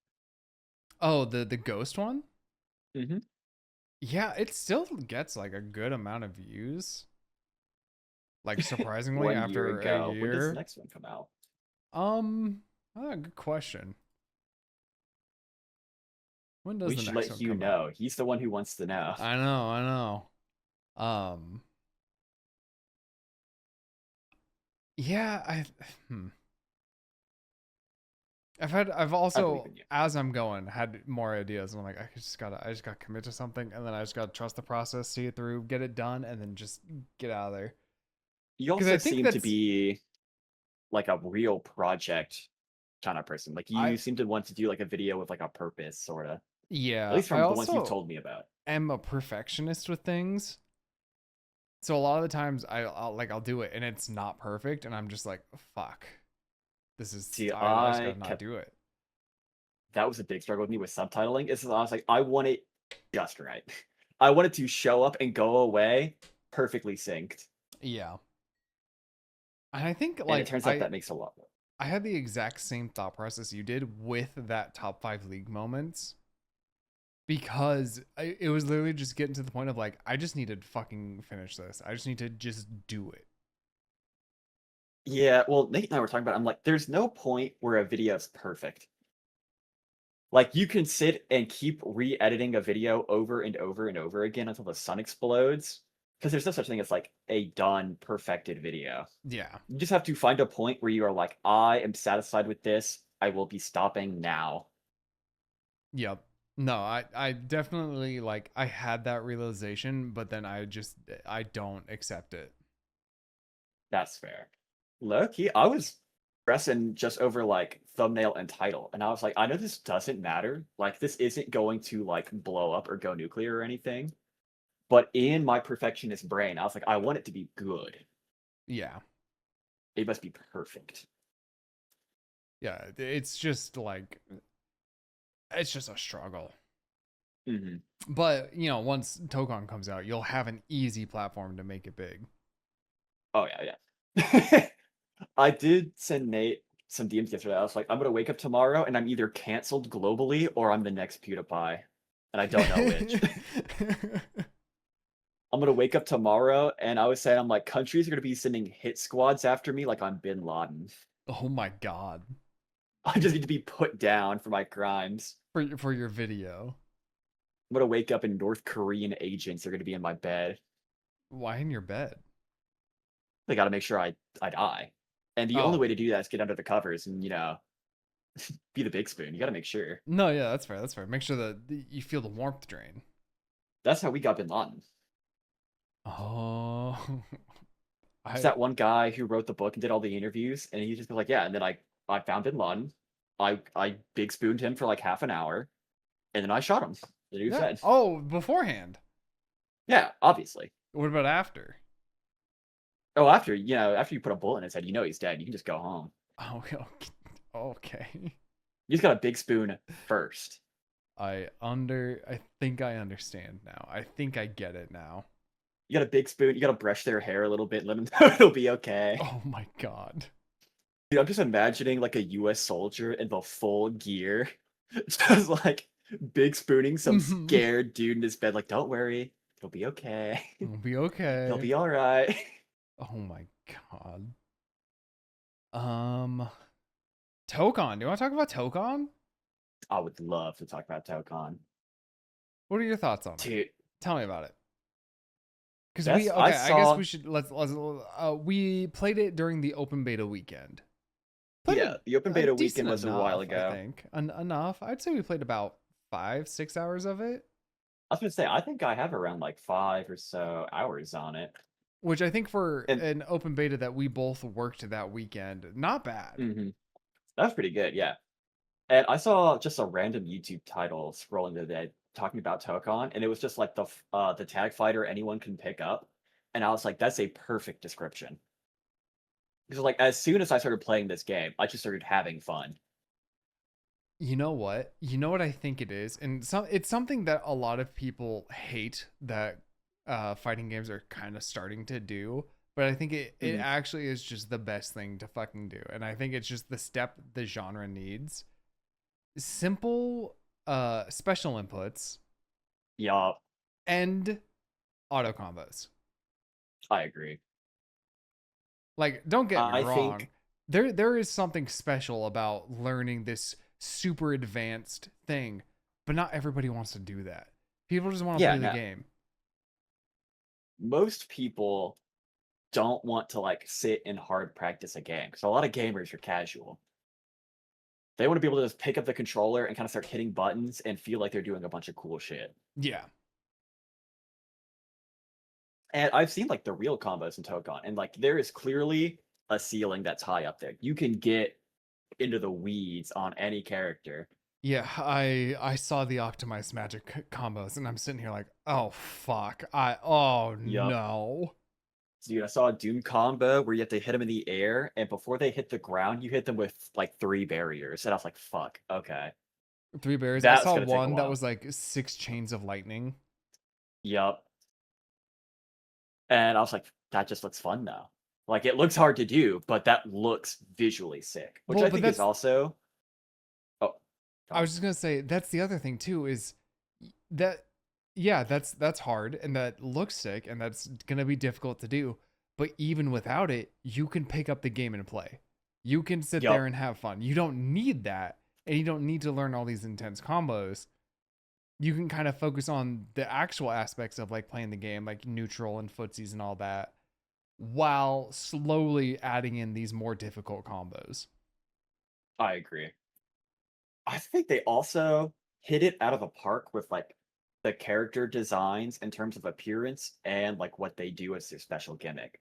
Oh, the ghost one? Mm-hmm. Yeah, it still gets like a good amount of views. Like surprisingly 1 year after a ago. When does the year. next one come out? Good question. When does We the should next let one Hugh come out? know. He's the one who wants to know. I know. Um, yeah, hmm. I've I believe also, in you. as I'm going, had more ideas. And I'm like, I just gotta commit to something, and then I just gotta trust the process, see it through, get it done, and then just get out of there. You Because also I think seem to that's, be like a real project kind of person. Like you I, seem to want to do like a video with like a purpose, sort of. At yeah, least I from the ones you've also told me about. am a perfectionist with things. So a lot of the times I'll do it and it's not perfect, and I'm just like, fuck, See, I just I gotta not kept do it. that was a big struggle with me with subtitling. Is I was like, I want it just right. I want it to show up and go away perfectly synced. Yeah. And I think And it like turns out that makes a lot more. I had the exact same thought process you did with that top 5 league moments, because it was literally just getting to the point of like, I just need to fucking finish this. I just need to just do it. Yeah, well, Nate and I were talking about it. I'm like, there's no point where a video is perfect. Like, you can sit and keep re-editing a video over and over and over again until the sun explodes, because there's no such thing as like a done, perfected video. Yeah. You just have to find a point where you are like, I am satisfied with this. I will be stopping now. Yep. No, I definitely like I had that realization, but then I don't accept it. That's fair. Low-key, I was stressing just over like thumbnail and title, and I was like, I know this doesn't matter. Like, this isn't going to like blow up or go nuclear or anything. But in my perfectionist brain, I was like, I want it to be good. Yeah. It must be perfect. Yeah, it's just like it's just a struggle. Hmm. But, once Tokon comes out, you'll have an easy platform to make it big. Oh yeah, yeah. I did send Nate some DMs yesterday. I was like, I'm gonna wake up tomorrow and I'm either canceled globally or I'm the next PewDiePie. And I don't know which. I'm gonna wake up tomorrow and I was saying I'm like, countries are gonna be sending hit squads after me like I'm Bin Laden. Oh my god. I just need to be put down for my crimes. For your video. I'm gonna wake up and North Korean agents are gonna be in my bed. Why in your bed? They gotta make sure I die. And the only Oh. way to do that is get under the covers and, be the big spoon. You gotta make sure. No, yeah, that's fair. That's fair. Make sure that you feel the warmth drain. That's how we got Bin Laden. Oh. It's that one guy who wrote the book and did all the interviews, and he just was like, yeah, and then I found Bin Laden. I big spooned him for like half an hour, and then I shot him. The dude said. Oh, beforehand. Yeah, obviously. What about after? Oh, after you put a bullet in his head, he's dead. You can just go home. Oh, okay. You just got a big spoon first. I think I understand now. I think I get it now. You got a big spoon. You got to brush their hair a little bit, let them know it'll be okay. Oh my god. Dude, I'm just imagining like a U.S. soldier in the full gear, just like big spooning some scared dude in his bed. Like, don't worry, it'll be okay. It'll be okay. It'll be all right. Oh my god. Tokon. Do you want to talk about Tokon? I would love to talk about Tokon. What are your thoughts on it? Dude, Tell me about it. Because I guess we should let's we played it during the open beta weekend. Yeah, the open beta weekend was enough, a while ago. I think enough. I'd say we played about 5-6 hours of it. I was gonna say, I think I have around like 5 or so hours on it. Which I think for an open beta that we both worked that weekend, not bad. Mm-hmm. That was pretty good, yeah. And I saw just a random YouTube title scrolling today talking about Tokon, and it was just like the tag fighter anyone can pick up. And I was like, that's a perfect description. Because like as soon as I started playing this game, I just started having fun. You know what? You know what I think it is? And it's something that a lot of people hate that fighting games are kind of starting to do. But I think it actually is just the best thing to fucking do. And I think it's just the step the genre needs. Simple special inputs. Yeah. And auto combos. I agree. Like, don't get me wrong. There is something special about learning this super advanced thing, but not everybody wants to do that. People just want to play the game. Most people don't want to like sit and hard practice a game because a lot of gamers are casual. They want to be able to just pick up the controller and kind of start hitting buttons and feel like they're doing a bunch of cool shit. Yeah. And I've seen like the real combos in Tokon, and like there is clearly a ceiling that's high up there. You can get into the weeds on any character. Yeah, I saw the optimized magic combos, and I'm sitting here like, oh fuck, no. Dude, I saw a Doom combo where you have to hit them in the air, and before they hit the ground, you hit them with like 3 barriers. And I was like, fuck, okay. 3 barriers. I saw one that was like 6 chains of lightning. Yup. And I was like, that just looks fun now. Like, it looks hard to do, but that looks visually sick. Which I think is also... I was just going to say, that's the other thing too, is that yeah, that's hard and that looks sick and that's gonna be difficult to do. But even without it, you can pick up the game and play. You can sit there Yup. and have fun. You don't need that, and you don't need to learn all these intense combos. You can kind of focus on the actual aspects of like playing the game, like neutral and footsies and all that, while slowly adding in these more difficult combos. I agree. I think they also hit it out of the park with like the character designs in terms of appearance and like what they do as their special gimmick.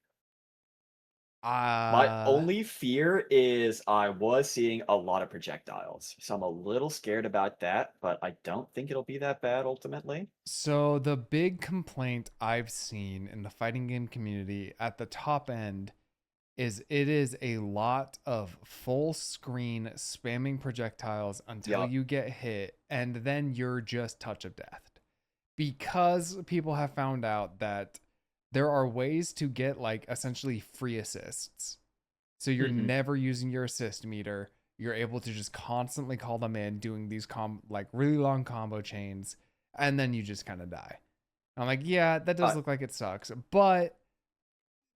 My Uh only fear is I was seeing a lot of projectiles, so I'm a little scared about that, but I don't think it'll be that bad ultimately. so the big complaint I've seen in the fighting game community at the top end is it is a lot of full screen spamming projectiles until Yep. you get hit and then you're just touch of death. Because people have found out that there are ways to get like essentially free assists. So you're Hmm. never using your assist meter. You're able to just constantly call them in doing these like really long combo chains and then you just kind of die. I'm like, yeah, that does Uh, look like it sucks, but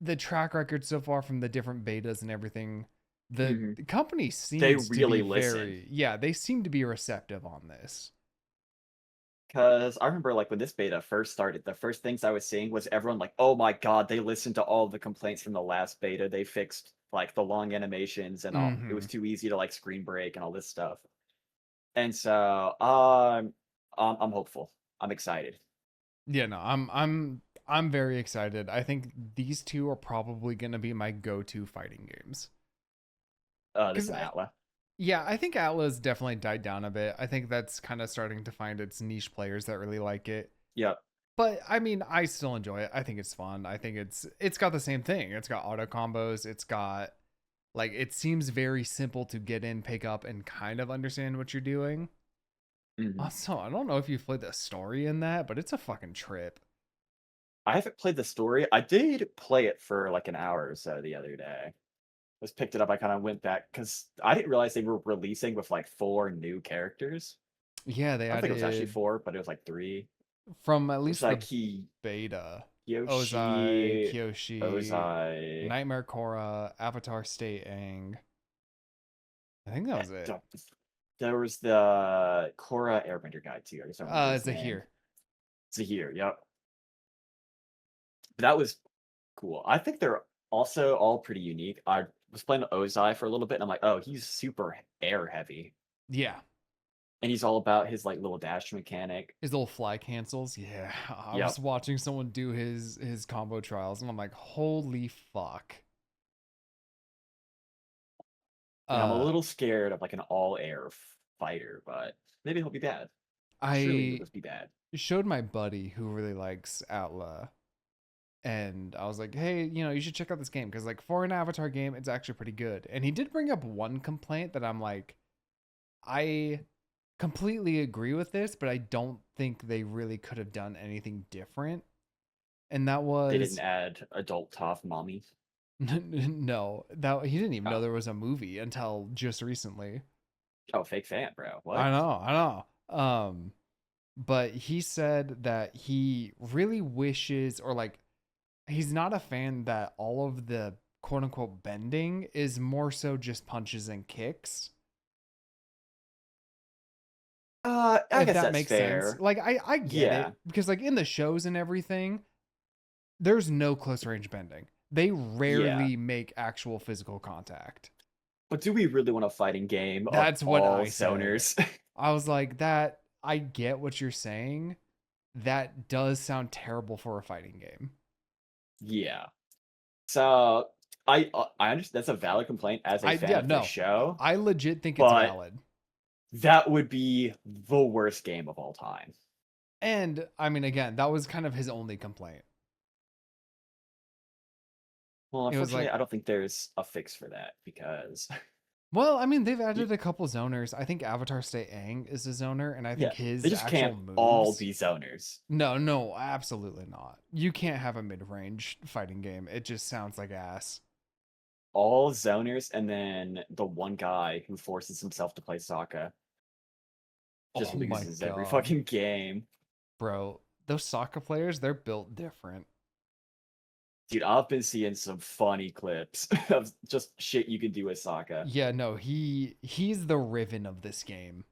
the track record so far from the different betas and everything, the mhm. company They seems to be really listen. very, yeah, they seem to be receptive on this. Because I remember, like, when this beta first started, the first things I was seeing was everyone like, "Oh my god, they listened to all the complaints from the last beta. They fixed, like, the long animations and all. It Mm-hmm. was too easy to, like, screen break and all this stuff." And so, I'm hopeful. I'm excited. Yeah, no, I'm very excited. I think these two are probably gonna be my go-to fighting games. This Because and Atla. yeah, I think Atlas definitely died down a bit. I think that's kind of starting to find its niche players that really like it. Yep. But I mean, I still enjoy it. I think it's fun. I think it's got the same thing. It's got auto combos. It's got like it seems very simple to get in, pick up, and kind of understand what you're doing. Mhm. Also, I don't know if you've played the story in that, but it's a fucking trip. I haven't played the story. I did play it for, like, an hour or so the other day. Just picked it up, I kinda went back because I didn't realize they were releasing with, like, 4 new characters. Yeah, they I don't think it was actually added 4, but it was, like, 3. from at It was, least the like, beta Ozai, Yoshi, Kyoshi, Ozai. Nightmare Korra, Avatar State Aang. I think that was it. There was the Korra Airbender guy too. I just don't remember his name. Zahir. Zahir, yep. That was cool. I think they're also all pretty unique. I was playing Ozai for a little bit, and I'm like, oh, he's super air heavy, Yeah. and he's all about his like little dash mechanic. His little fly cancels. Yeah. I was Yep. watching someone do his combo trials and I'm like, holy fuck. And I'm a Uh little scared of like an all air fighter, but maybe he'll be bad. Surely he'll I just be bad. showed my buddy who really likes Atla and I was like, hey, you should check out this game because like for an Avatar game, it's actually pretty good. And he did bring up one complaint that I'm like, I completely agree with this, but I don't think they really could have done anything different. And that They didn't was add adult Toph mommy. no, that he didn't even know Oh, there was a movie until just recently. oh, fake fan, bro. I What? know, I know. But he said that he really wishes, or like, he's not a fan that all of the quote unquote bending is more so just punches and kicks. I If guess that that's makes sense. fair. Like, I get Yeah, it because like in the shows and everything, there's no close range bending. They yeah. rarely make actual physical contact. But do we really want a fighting game of That's what all I said. zoners? I was like, that I get what you're saying. That does sound terrible for a fighting game. Yeah. So I understand that's a valid complaint as a I fan yeah, of the no. show, I legit think it's but valid. that would be the worst game of all time. And I mean again, that was kind of his only complaint. Well, It was unfortunately, like, I don't think there's a fix for that because well, I mean, they've y- added a couple zoners. I think Avatar State Aang is a zoner, and I think yeah, they his just actual can't all moves. be zoners. No, no, absolutely not. You can't have a mid-range fighting game. It just sounds like ass. All zoners, and then the one guy who forces himself to play Sokka Oh just my loses every god. fucking game. Bro, those soccer players, they're built different. Dude, I've been seeing some funny clips of just shit you can do with Sokka. Yeah, no, he's the Riven of this game.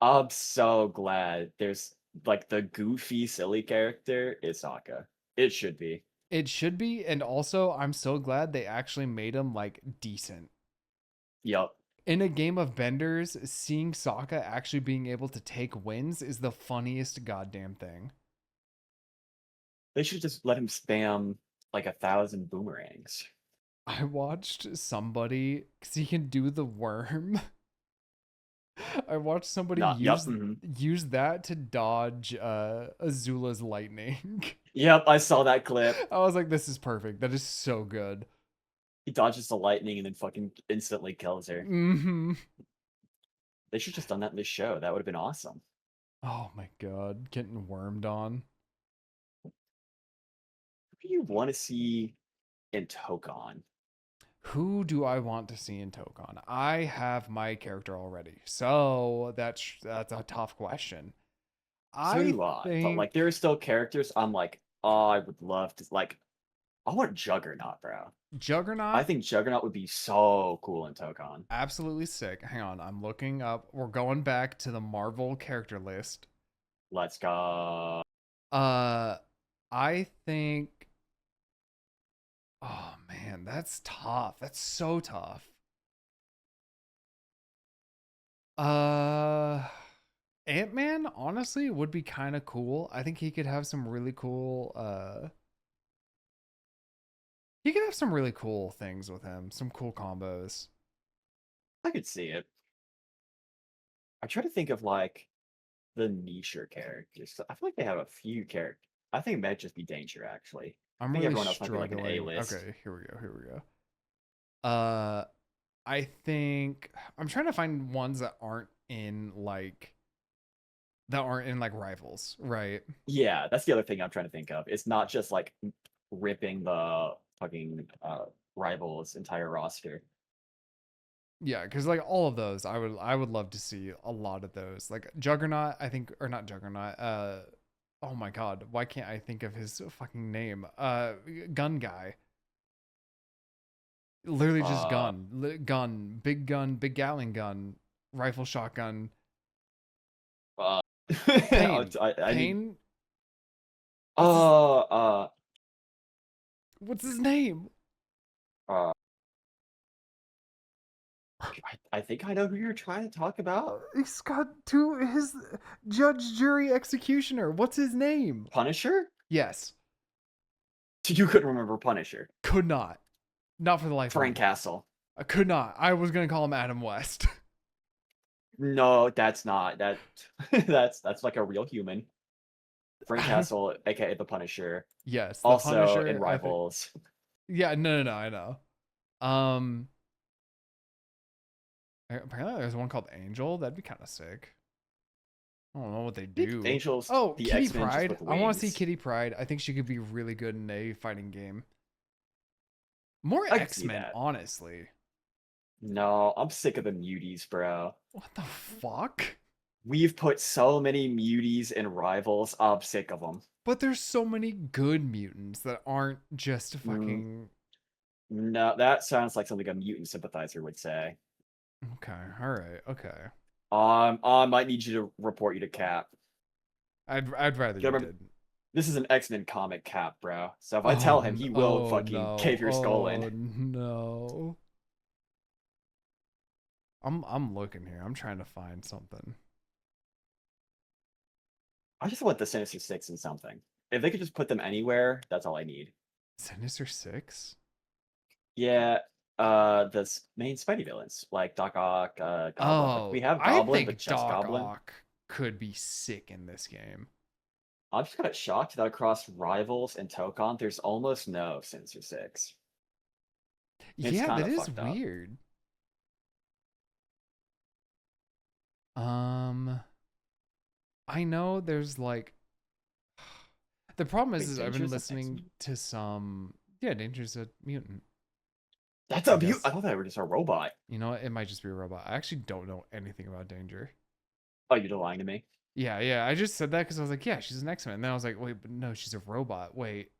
I'm so glad there's like the goofy, silly character is Sokka. It should be. It should be, and also I'm so glad they actually made him like decent. Yup. In a game of benders, seeing Sokka actually being able to take wins is the funniest goddamn thing. They should just let him spam like 1,000 boomerangs. I watched somebody because he can do the worm. I watched somebody Not yup. Mhm. use that to dodge Azula's lightning. Yep, I saw that clip. I was like, this is perfect. That is so good. He dodges the lightning and then fucking instantly kills her. Mm-hmm. They should just done that in this show. That would have been awesome. Oh my god, getting wormed on. Who do you want to see in Tokon? Who do I want to see in Tokon? I have my character already, so that's a tough question. So I do I. But like, think there are still characters I'm like, oh, I would love to like. I want Juggernaut, bro. I Juggernaut, think Juggernaut would be so cool in Tokon. absolutely sick. Hang on, I'm looking up. We're going back to the Marvel character list. Let's go. Uh, I think. Oh man, that's tough. That's so tough. Uh, Ant-Man honestly would be kind of cool. I think he could have some really cool. He could have some really cool things with him. Some cool combos. I could see it. I try to think of like the nicher characters. I feel like they have a few characters. I think it might just be Danger, actually. I I'm think really everyone else might be like an struggling. A-list. Okay, here we go. Here we go. I think I'm trying to find ones that aren't in like rivals, right? Yeah, that's the other thing I'm trying to think of. It's not just like ripping the fucking rivals entire roster. Yeah, because like all of those, I would love to see a lot of those. Like Juggernaut, I think, or not Juggernaut. Oh my god, why can't I think of his fucking name? Gun guy. Literally just Uh, gun, big Gatling gun, rifle, shotgun. uh, Pain, I need. Pain. What's his Uh, uh, What's his name? uh. I think I know who you're trying to talk about. He's got his judge, jury, executioner. What's his name? Punisher? Yes, You couldn't remember Punisher. could not for the life of Frank me. Castle. I could not. I was gonna call him Adam West. No, that's not that. That's like a real human. Frank Adam, Castle, aka the Punisher, yes, the also in Punisher. I think. Rivals. Yeah, no, I know. Um, apparently there's one called Angel. That'd be kind of sick. I don't know what they I think do. Angel's Oh, the Kitty X-Men just Pride. with I want to see wings. Kitty Pride. I think she could be really good in a fighting game. More I could see X-Men, that. honestly. No, I'm sick of the muties, bro. What the fuck? We've put so many muties in Rivals. I'm sick of them. But there's so many good mutants that aren't just Mm, fucking. no, that sounds like something a mutant sympathizer would say. Okay, all right, okay. I might need you to report you to Cap. I'd rather You you remember, didn't. this is an X-Men comic, Cap, bro. So if I tell Oh, him, he will oh fucking no, cave your skull in. oh no. I'm looking here. I'm trying to find something. I just want the Sinister Six in something. If they could just put them anywhere, that's all I need. Sinister Six? Yeah, the main Spidey villains like Doc Ock, Goblin. Like we Oh, have I Goblin, but think just Doc Goblin. Ock could be sick in this game. I'm just kind of shocked that across Rivals and Tokon, there's almost no Sinister Six. It's Yeah, kind that of is fucked up. weird. Um, I know there's like the problem Wait, is I've been Danger's an listening X-Men? to some. Yeah, Danger's a mutant. That's I a mute. I guess. thought they were just a robot. You know what? It might just be a robot. I actually don't know anything about Danger. Oh, you're lying to me. Yeah, yeah. I just said that because I was like, yeah, she's an X-Men. And then I was like, wait, but no, she's a robot. Wait.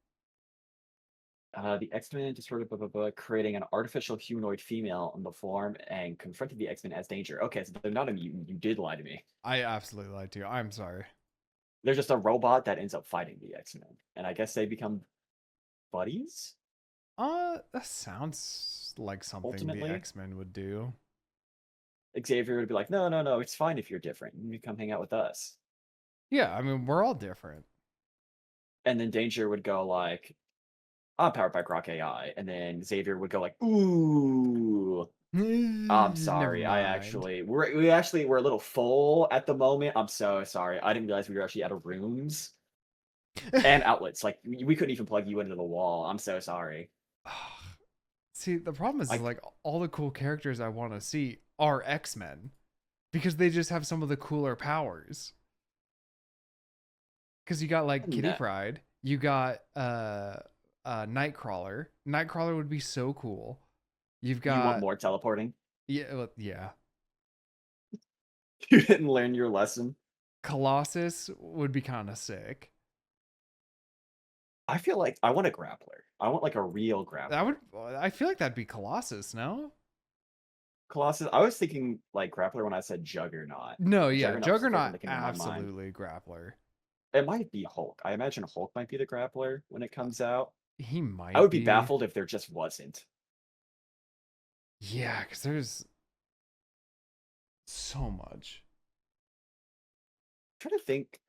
The X-Men just sort of creating an artificial humanoid female in the form and confronting the X-Men as danger. Okay, so they're not a mutant. You did lie to me. I absolutely lied to you. I'm sorry. They're just a robot that ends up fighting the X-Men, and I guess they become buddies That sounds like something the ultimately. X-Men would do. Xavier would be like, "No, no, no, it's fine if you're different. You can come hang out with us." Yeah, I mean, we're all different. And then Danger would go like, "I'm powered by Grok AI," and then Xavier would go like, "Ooh, I'm Never sorry. mind. We actually we're a little full at the moment. I'm so sorry. I didn't realize we were actually out of rooms and outlets. Like we couldn't even plug you into the wall. I'm so sorry." See, the problem is Like, like all the cool characters I want to see are X-Men because they just have some of the cooler powers. Because you got like Kitty no, Pryde, you got Nightcrawler. Nightcrawler would be so cool. You've you want got more teleporting? yeah, well, yeah. You didn't learn your lesson. Colossus would be kind of sick. I feel like I want a grappler. I want like a real That grappler. would I feel like that'd be Colossus, no? Colossus. I was thinking like grappler when I said Juggernaut. No, yeah, Juggernaut was the first one Juggernaut that came to my mind. absolutely grappler. It might be Hulk. I imagine Hulk might be the grappler when it Uh, comes out. he I might would be be. baffled if there just wasn't. Yeah, because there's so much. I'm trying to think.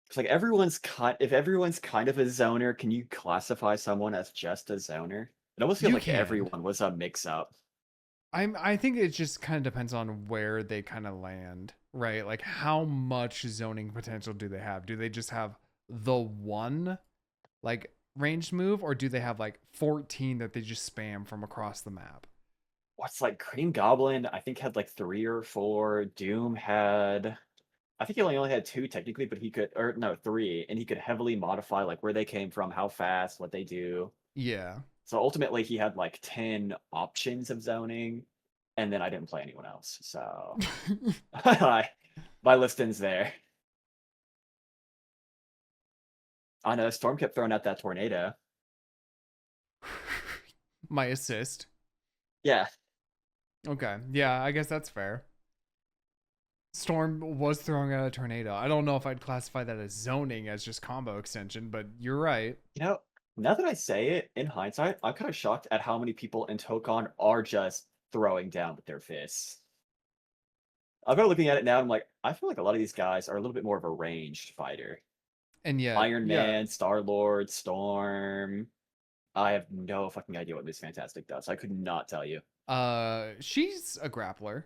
It's like everyone's kind. If everyone's kind of a zoner, can you classify someone as just a zoner? It almost feels You like can. everyone was a mix-up. I think it just kind of depends on where they kind of land, right? Like how much zoning potential do they have? Do they just have the one like ranged move or do they have like 14 that they just spam from across the map? What's like Green Goblin? I think had like 3 or 4. Doom had. I think he only had 2 technically, but he could, or no, 3, and he could heavily modify like where they came from, how fast, what they do. Yeah. So ultimately, he had like 10 options of zoning, and then I didn't play anyone else. So my list ends there. I know Storm kept throwing out that tornado. My assist. Yeah, Okay. Yeah, I guess that's fair. Storm was throwing out a tornado. I don't know if I'd classify that as zoning as just combo extension, but you're right. you know, now that I say it in hindsight, I'm kind of shocked at how many people in Tokon are just throwing down with their fists. I'm kind of looking at it now. I'm like, I feel like a lot of these guys are a little bit more of a ranged fighter. And yet, Iron yeah, Man, Star Lord, Storm. I have no fucking idea what Miss Fantastic does. I could not tell you. she's a grappler.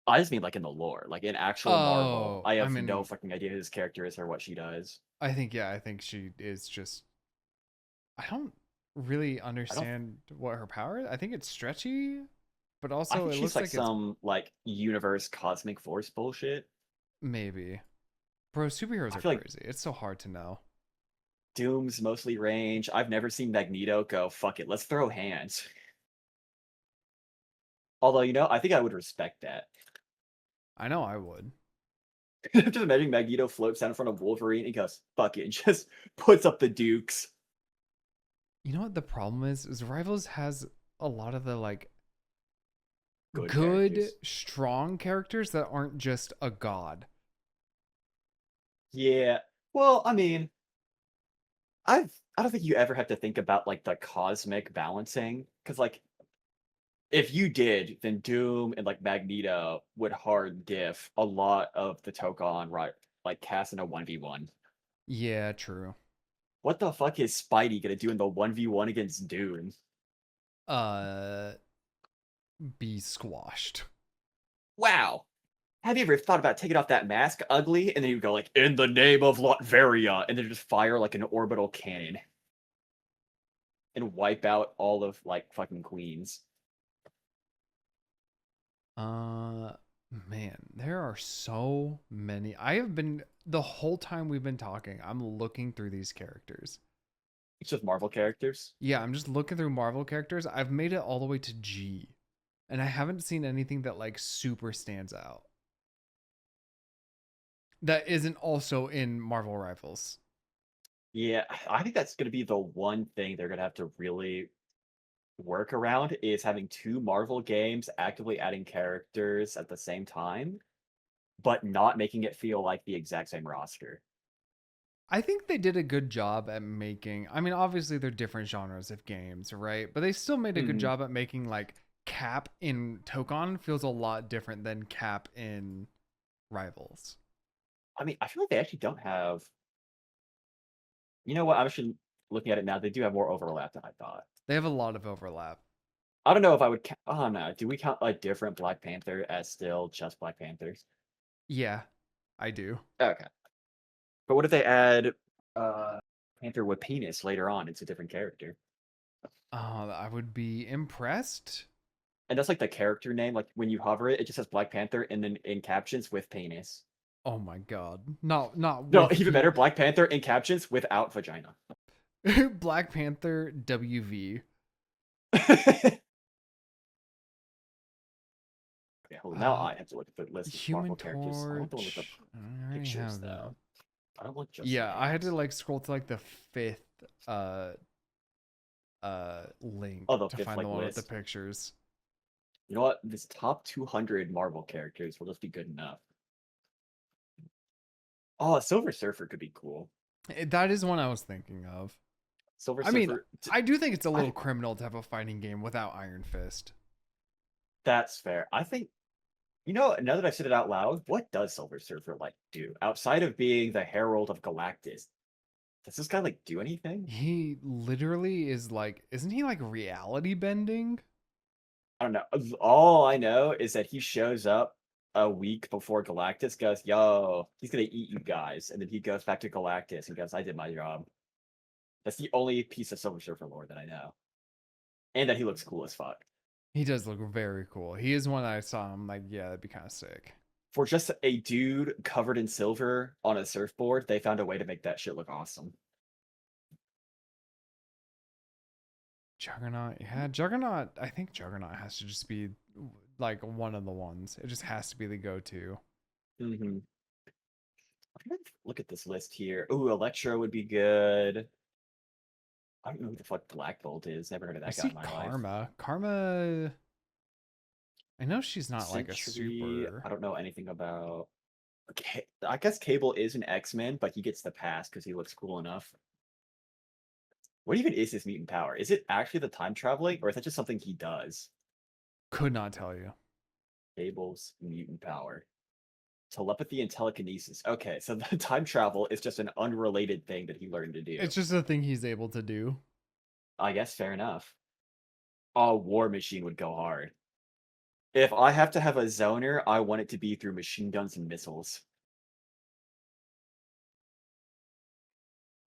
I just mean like in the lore, like in actual Marvel. Oh, I I have no mean, fucking idea who this character is or what she does. I think yeah, I think she is just I don't really I don't. understand what her power is. I think it's stretchy, but I also think it she's looks like like it's some like universe cosmic force bullshit. maybe. Bro, superheroes I are feel like crazy. It's so hard to know. Doom's mostly range. I've never seen Magneto go, fuck it, let's throw hands. Although, I think I would respect that. I know I would. Just imagining Magneto floats down in front of Wolverine and he goes, fuck it, and just puts up the dukes. You know what the problem is? Is Rivals has a lot of the like Good good, characters. strong characters that aren't just a god. Yeah. Well, I mean, I don't think you ever have to think about like the cosmic balancing. Because like if you did, then Doom and like Magneto would hard diff a lot of the Tokon right like cast in a 1v1. Yeah, true. What the fuck is Spidey gonna do in the 1v1 against Doom? Uh, be squashed. Wow. Have you ever thought about taking off that mask, ugly? And then you go like, in the name of Latveria, and then just fire like an orbital cannon and wipe out all of like fucking queens. Uh, man, there are so many. I have been the whole time we've been talking, I'm looking through these characters. It's just Marvel characters. Yeah, I'm just looking through Marvel characters. I've made it all the way to G, and I haven't seen anything that like super stands out. that isn't also in Marvel Rivals. Yeah, I think that's going to be the one thing they're going to have to really work around is having two Marvel games actively adding characters at the same time, but not making it feel like the exact same roster. I think they did a good job at making. I mean, obviously they're different genres of games, right? But they still made a good Mhm. job at making like Cap in Tokon feels a lot different than Cap in Rivals. I mean, I feel like they actually don't have. You know what? I'm actually looking at it now. They do have more overlap than I thought. They have a lot of overlap. I don't know if I would. Oh no, do we count a different Black Panther as still just Black Panthers? Yeah, I do. Okay, but what if they add uh Panther with penis later on? It's a different character, I would be impressed. and that's like the character name. Like when you hover it, it just says Black Panther, and then in captions with penis. Oh my god. Not No, with even better, Black Panther in captions without vagina. Black Panther WV. Okay, well now Uh I have to look at the list of Human Marvel characters. I want to look at the Torch. I already pictures have that. though. I don't want just the Yeah, I had to names. like scroll to like the fifth link Oh, the to fifth find the like one with the list. pictures. You know what? This top 200 Marvel characters will just be good enough. Oh, a Silver Surfer could be cool. That is one I was thinking of. Silver I mean, Surfer. I do think it's a little I, criminal to have a fighting game without Iron Fist. that's fair. I think, now that I said it out loud, what does Silver Surfer like do outside of being the Herald of Galactus? Does this guy like do anything? He literally is like, isn't he like reality bending? I don't know. All I know is that he shows up a week before Galactus goes, yo, he's gonna eat you guys. And then he goes back to Galactus and goes, I did my job. That's the only piece of Silver Surfer lore that I know. And that he looks cool as fuck. He does look very cool. He is one I saw. I'm like, yeah, that'd be kind of sick. For just a dude covered in silver on a surfboard, they found a way to make that shit look awesome. Juggernaut, yeah, Juggernaut. I think Juggernaut has to just be like one of the ones. It just has to be the go-to. Mm-hmm. Look at this list here. Ooh, Electro would be good. I don't know who the fuck Black Bolt is. Never heard of I that guy see in my life. Karma. Karma. I know she's not like a Sentry, super. I don't know anything about. Okay, I guess Cable is an X-Men, but he gets the pass because he looks cool enough. What even is his mutant power? Is it actually the time traveling, or is that just something he does? Could not tell you. Cable's mutant power. Telepathy and telekinesis. Okay, so the time travel is just an unrelated thing that he learned to do. It's just a thing he's able to do. I guess fair enough. Oh, War Machine would go hard. If I have to have a zoner, I want it to be through machine guns and missiles.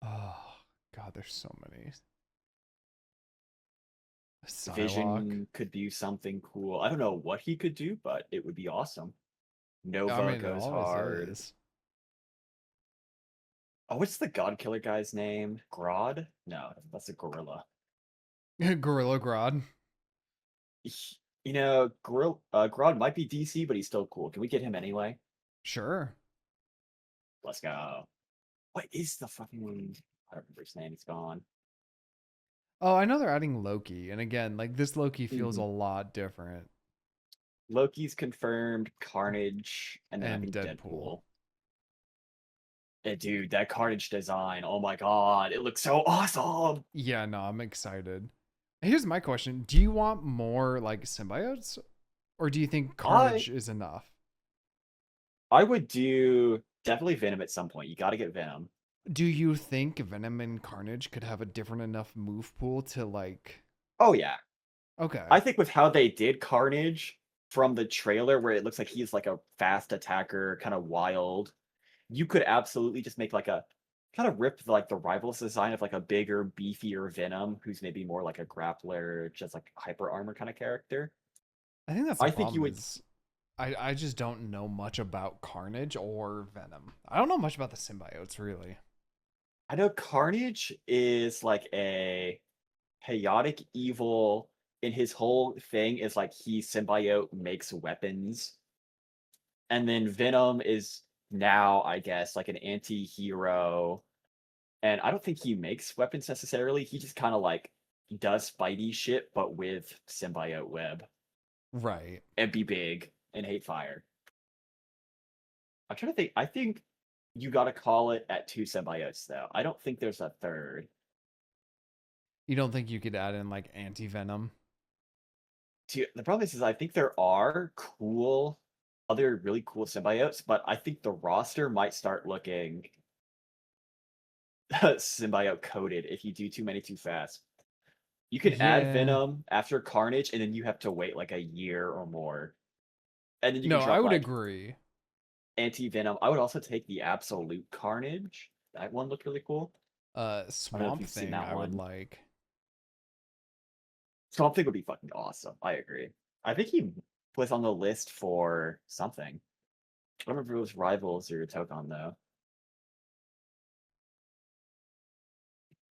Oh God, there's so many. Psylocke. Vision could do something cool. I don't know what he could do, but it would be awesome. I Nova mean, it goes always hard. is. Oh, what's the God Killer guy's name? Grodd? No, that's a gorilla. Gorilla Grodd. Grodd might be DC, but he's still cool. Can we get him anyway? Sure. Let's go. What is the fucking? I don't remember his name. It's gone. Oh, I know they're adding Loki, and again, like this Loki feels a Mhm. lot different. Loki's confirmed. Carnage, and then I And think Deadpool. Deadpool. Dude, that Carnage design. Oh my god, it looks so awesome. Yeah, no, I'm excited. Here's my question: do you want more like symbiotes, or do you think I Carnage is enough? I would do definitely Venom at some point. You got to get Venom. Do you think Venom and Carnage could have a different enough move pool to like? Oh yeah, Okay, I think with how they did Carnage from the trailer, where it looks like he's like a fast attacker, kind of wild, you could absolutely just make like a kind of rip like the rivals design of like a bigger, beefier Venom, who's maybe more like a grappler, just like hyper armor kind of character. I think that's the I think you problem. would. Is I just don't know much about Carnage or Venom. I don't know much about the symbiotes really. I know Carnage is like a chaotic evil, and his whole thing is like he symbiote makes weapons. And then Venom is now, I guess, like an anti-hero. And I don't think he makes weapons necessarily. He just kind of like does Spidey shit, but with symbiote web Right. and be big and hate fire. I'm trying to think. I think you got to call it at 2 symbiotes, though. I don't think there's a third. You don't think you could add in like anti-venom? The problem is I think there are other really cool symbiotes, but I think the roster might start looking symbiote coded if you do too many too fast. You can add Yeah. Venom after Carnage, and then you have to wait like a year or more. And then you can No, I drop would like agree. anti-Venom. I would also take the Absolute Carnage. That one looked really cool. I don't know if Swamp you've seen Thing that I would one. like. Something would be fucking awesome. I agree. I think he was on the list for something. I don't remember if it was Rivals or Tokon though.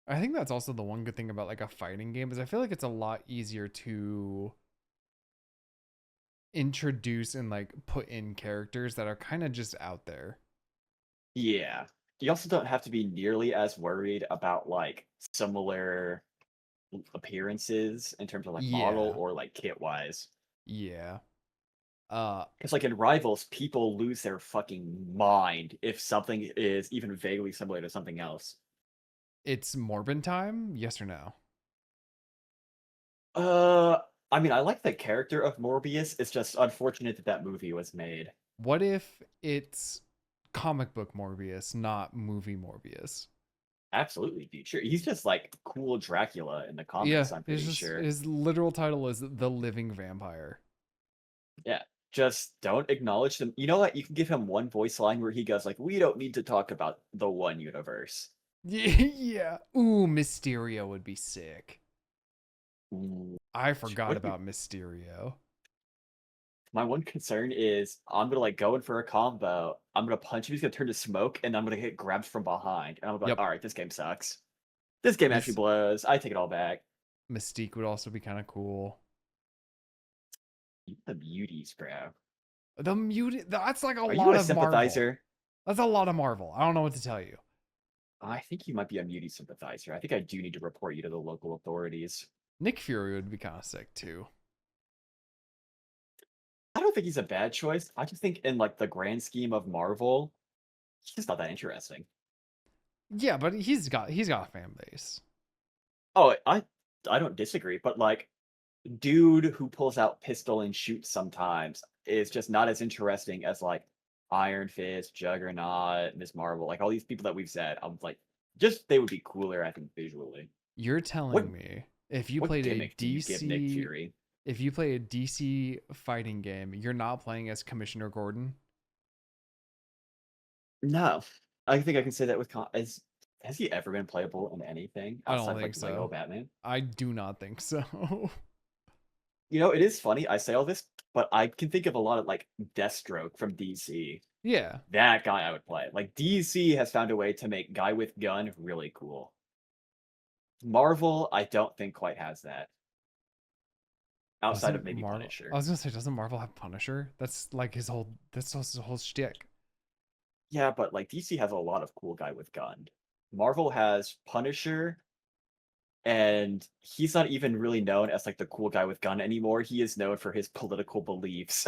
I think that's also the one good thing about like a fighting game is I feel like it's a lot easier to introduce and like put in characters that are kind of just out there. Yeah. You also don't have to be nearly as worried about like similar appearances in terms of like model Yeah. or like kit wise. Yeah. Uh Because like in Rivals, people lose their fucking mind if something is even vaguely similar to something else. it's Morbin time? Yes or no? Uh, I mean, I like the character of Morbius. It's just unfortunate that that movie was made. What if it's comic book Morbius, not movie Morbius? Absolutely, dude. Sure, he's just like cool Dracula in the Yeah, comics. I'm it's pretty just sure. his literal title is The Living Vampire. Yeah, just don't acknowledge them. You know what? You can give him one voice line where he goes like, "We don't need to talk about the one universe." Yeah. Ooh, Mysterio would be sick. Ooh. I forgot What you- about Mysterio. My one concern is I'm gonna like go in for a combo. I'm gonna punch him. He's gonna turn to smoke, and I'm gonna get grabbed from behind. And I'm like, Yep. all right, this game sucks. This game actually Miss blows. I take it all back. Mystique would also be kind of cool. Even the muties, bro. The mutant, that's like a Are you lot a of Marvel. sympathizer? That's a lot of Marvel. I don't know what to tell you. I think you might be a mutie sympathizer. I think I do need to report you to the local authorities. Nick Fury would be kind of sick too. I don't think he's a bad choice. I just think in like the grand scheme of Marvel, he's just not that interesting. Yeah, but he's got a fan base. Oh, I don't disagree, but like dude who pulls out pistol and shoots sometimes is just not as interesting as like Iron Fist, Juggernaut, Miss Marvel, like all these people that we've said. I'm like, just they would be cooler, I think, visually. You're What telling me if you what played a gimmick do you give Nick DC Fury? if you play a DC fighting game, you're not playing as Commissioner Gordon? No, I think I can say that with has he ever been playable in anything I don't outside of think like Lego so. Batman? I do not think so. You know, it is funny. I say all this, but I can think of a lot of like Deathstroke from DC. Yeah. That guy I would play. Like DC has found a way to make guy with gun really cool. Marvel, I don't think quite has that. Outside of Doesn't maybe Marvel I Punisher. was gonna say, doesn't Marvel have Punisher? That's his whole shtick. Yeah, but like DC has a lot of cool guy with gun. Marvel has Punisher, and he's not even really known as like the cool guy with gun anymore. He is known for his political beliefs.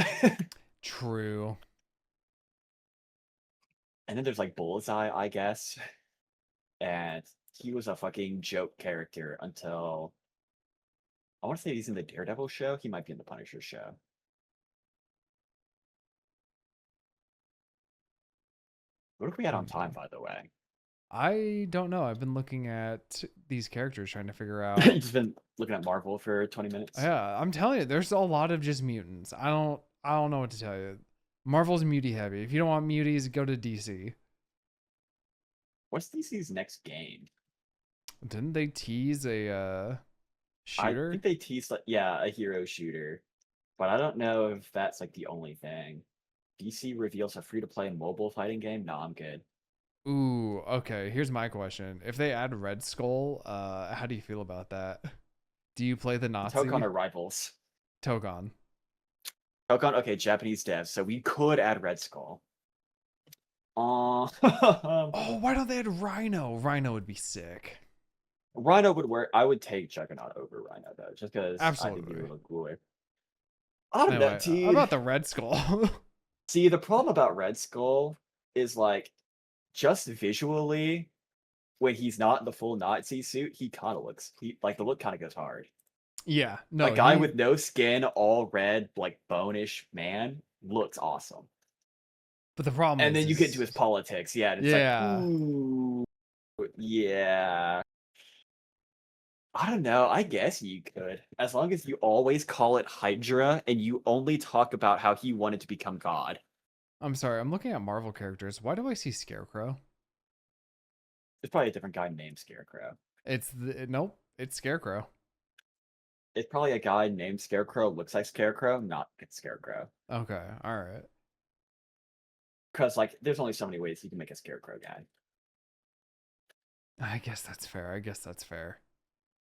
True. And then there's like Bullseye, I guess. And he was a fucking joke character until I want to say he's in the Daredevil show. He might be in the Punisher show. What if we had on time, Hmm. by the way? I don't know. I've been looking at these characters trying to figure You've out. just been looking at Marvel for 20 minutes. Yeah, I'm telling you, there's a lot of just mutants. I don't know what to tell you. Marvel's mutie heavy. If you don't want muties, go to DC. What's DC's next game? Didn't they tease a I shooter? think they teased like yeah, a hero shooter, but I don't know if that's like the only thing. DC reveals a free-to-play mobile fighting game. No, I'm good. Ooh, okay. Here's my question. If they add Red Skull, how do you feel about that? Do you play the Tokon Nazi? are rivals. Togon. Tokon, okay, Japanese devs, so we could add Red Skull. Oh, why don't they add Rhino? Rhino would be sick. Rhino would work. I would take Juggernaut over Rhino though, just because I think he Absolutely. would look cooler. I don't know, Anyway, dude. about the Red Skull. See, the problem about Red Skull is like just visually, when he's not in the full Nazi suit, he kind of looks like the look kind of goes hard. Yeah, A no, guy he. with no skin, all red, like bone-ish man looks awesome. But the problem And then you get into his is politics, yeah, and it's like, yeah. ooh, yeah. I don't know. I guess you could, as long as you always call it Hydra and you only talk about how he wanted to become God. I'm sorry. I'm looking at Marvel characters. Why do I see Scarecrow? It's probably a different guy named Scarecrow. Nope. It's Scarecrow. It's probably a guy named Scarecrow, looks like Scarecrow, not Scarecrow. Okay. All right. Because like, there's only so many ways you can make a Scarecrow guy. I guess that's fair. I guess that's fair.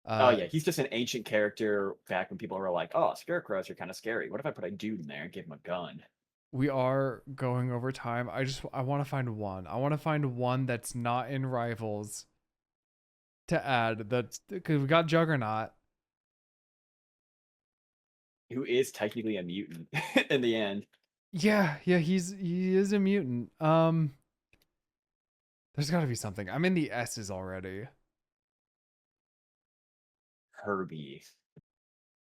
Oh yeah, he's just an ancient character back when people were like, "Oh, scarecrows are kind of scary. What if I put a dude in there and give him a gun?" We are going over time. I want to find one. I want to find one that's not in Rivals to add. That's because we got Juggernaut. Who is technically a mutant in the end. Yeah, he is a mutant. There's got to be something. I'm in the S's already. Herbie.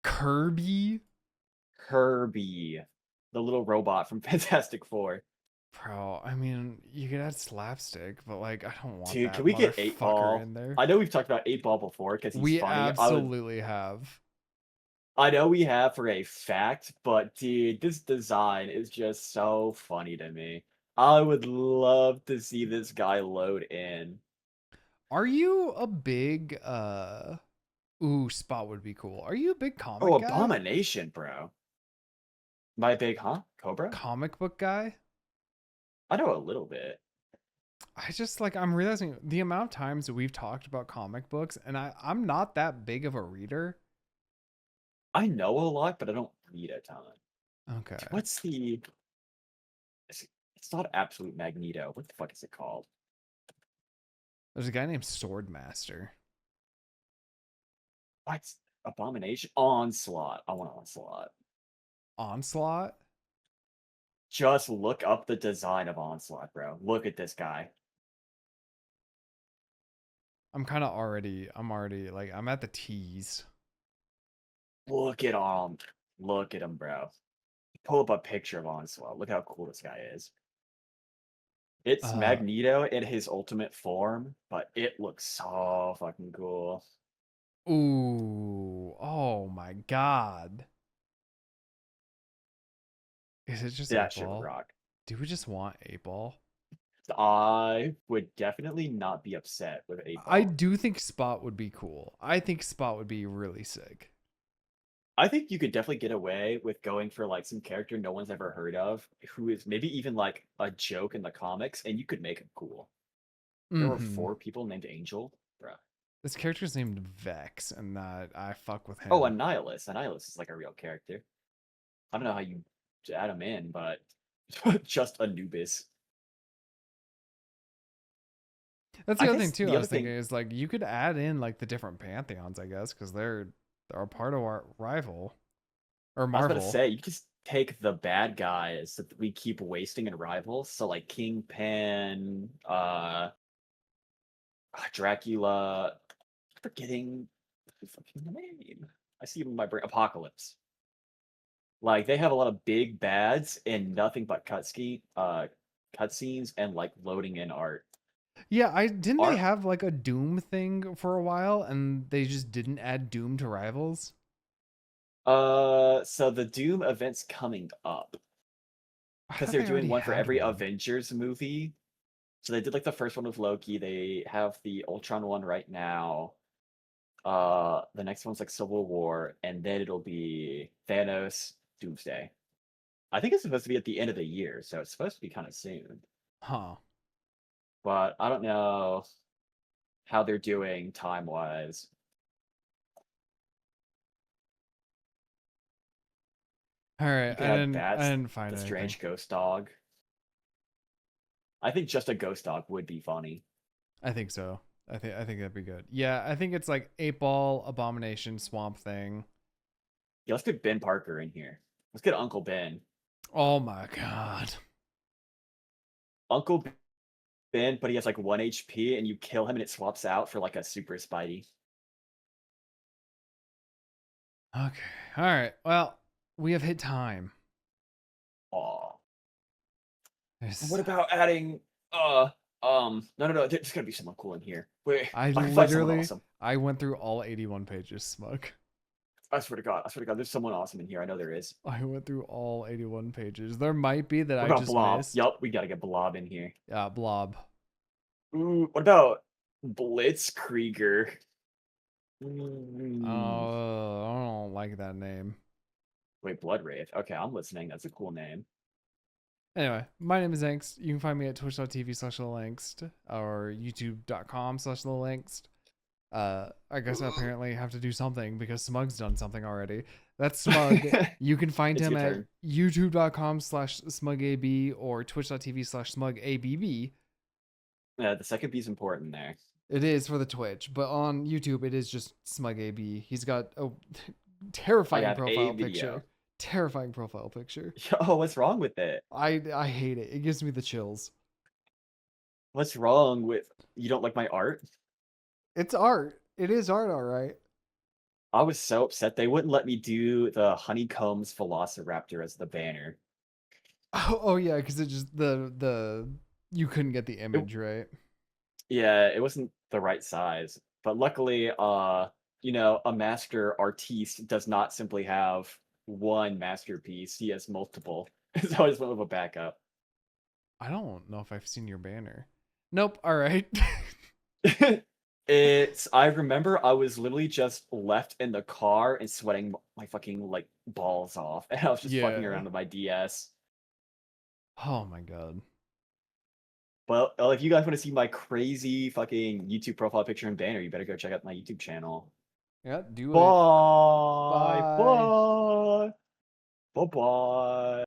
Kirby, Herbie. The little robot from Fantastic Four. bro. I mean, you could add slapstick, but like, I don't want Dude, can that we get 8 motherfucker Ball? in there. I know we've talked about 8 Ball before because he's We funny. absolutely have. I know we have for a fact, but dude, this design is just so funny to me. I would love to see this guy load in. Are you a big Ooh, Spot would be cool. Are you a big Oh, comic guy? Abomination, bro. My big, huh? Cobra? Comic book guy? I know a little bit. I just like I'm realizing the amount of times that we've talked about comic books and I'm not that big of a reader. I know a lot, but I don't read a ton. Okay. What's the? It's not Absolute Magneto. What the fuck is it called? There's a guy named Swordmaster. What's Abomination? Onslaught. I want Onslaught. Onslaught? Just look up the design of Onslaught, bro. Look at this guy. I'm already like I'm at the T's. Look at Look at him, bro. Pull up a picture of Onslaught. Look how cool this guy is. It's Uh Magneto in his ultimate form, but it looks so fucking cool. ooh. Oh my god. Is it just That 8 shit would ball? rock. Do we just want 8 ball? I would definitely not be upset with 8 I Ball. do think Spot would be cool. I think Spot would be really sick. I think you could definitely get away with going for like some character no one's ever heard of, who is maybe even like a joke in the comics, and you could make him cool. There were Mm-hmm. 4 people named Angel, bruh. This character's named Vex, and that I fuck with Oh, him. Annihilus. Annihilus is like a real character. I don't know how you add him in, but just Anubis. That's I the other thing guess too. the I other was thinking thing is like you could add in like the different pantheons, I guess, because they're a part of our rival or I was about to Marvel. say, you just take the bad guys that we keep wasting in rivals. So like Kingpin, Dracula, forgetting the fucking name. I see him in my brain. Apocalypse. Like they have a lot of big bads and nothing but cutscenes and like loading in art. Yeah, I didn't they Art. have like a Doom thing for a while, and they just didn't add Doom to Rivals. So the Doom event's coming up I because thought they're they doing already one for had every one. Avengers movie. So they did like the first one with Loki. They have the Ultron one right now. The next one's like Civil War, and then it'll be Thanos, Doomsday. I think it's supposed to be at the end of the year, so it's supposed to be kind of soon. Huh. But I don't know how they're doing time wise. All right, You could have I Bats, didn't find the anything. strange ghost dog. I think just a ghost dog would be funny. I think so. I think that'd be good. Yeah, I think it's like 8-Ball, Abomination, Swamp Thing. Yeah, let's get Ben Parker in here. Let's get Uncle Ben. Oh my god. Uncle Ben, but he has like 1 HP, and you kill him, and it swaps out for like a super Spidey. Okay. All right. Well, we have hit time. Aw. There's- What about adding no, there's gotta be someone cool in here. Wait, I I can find someone literally awesome. I went through all 81 pages, Smug. I swear to God, there's someone awesome in here. I know there is. I went through all 81 pages. There might be that What I about just Blob? missed. Yup, we gotta get Blob in here. Yeah, Blob. Ooh, what about Blitzkrieger? Mm. I don't like that name. Wait, Blood Wraith. Okay, I'm listening. That's a cool name. Anyway, my name is Angst. You can find me at twitch.tv/littleangst or youtube.com/littleangst. I guess I apparently have to do something because Smug's done something already. That's Smug. You can find It's him your at turn. youtube.com/smugab or twitch.tv/smugabb. Yeah, the second B is important there. It is for the Twitch, but on YouTube it is just smugab. He's got a terrifying have a profile video. picture. Terrifying profile picture. Yo, what's wrong with it? I hate it. It gives me the chills. What's wrong with you don't like my art? It's art. It is art, all right. I was so upset they wouldn't let me do the Honeycombs Velociraptor as the banner. Oh yeah, because it just the you couldn't get the image right. Yeah, it wasn't the right size. But luckily, you know, a master artiste does not simply have one masterpiece. He has multiple. So I just went with a backup. I don't know if I've seen your banner. Nope. All right. I remember I was literally just left in the car and sweating my fucking like balls off. And I was just fucking Yeah. around with my DS. Oh my god. Well, if you guys want to see my crazy fucking YouTube profile picture and banner, you better go check out my YouTube channel. Yeah, do it. Bye. Bye. Bye. Bye. Bye.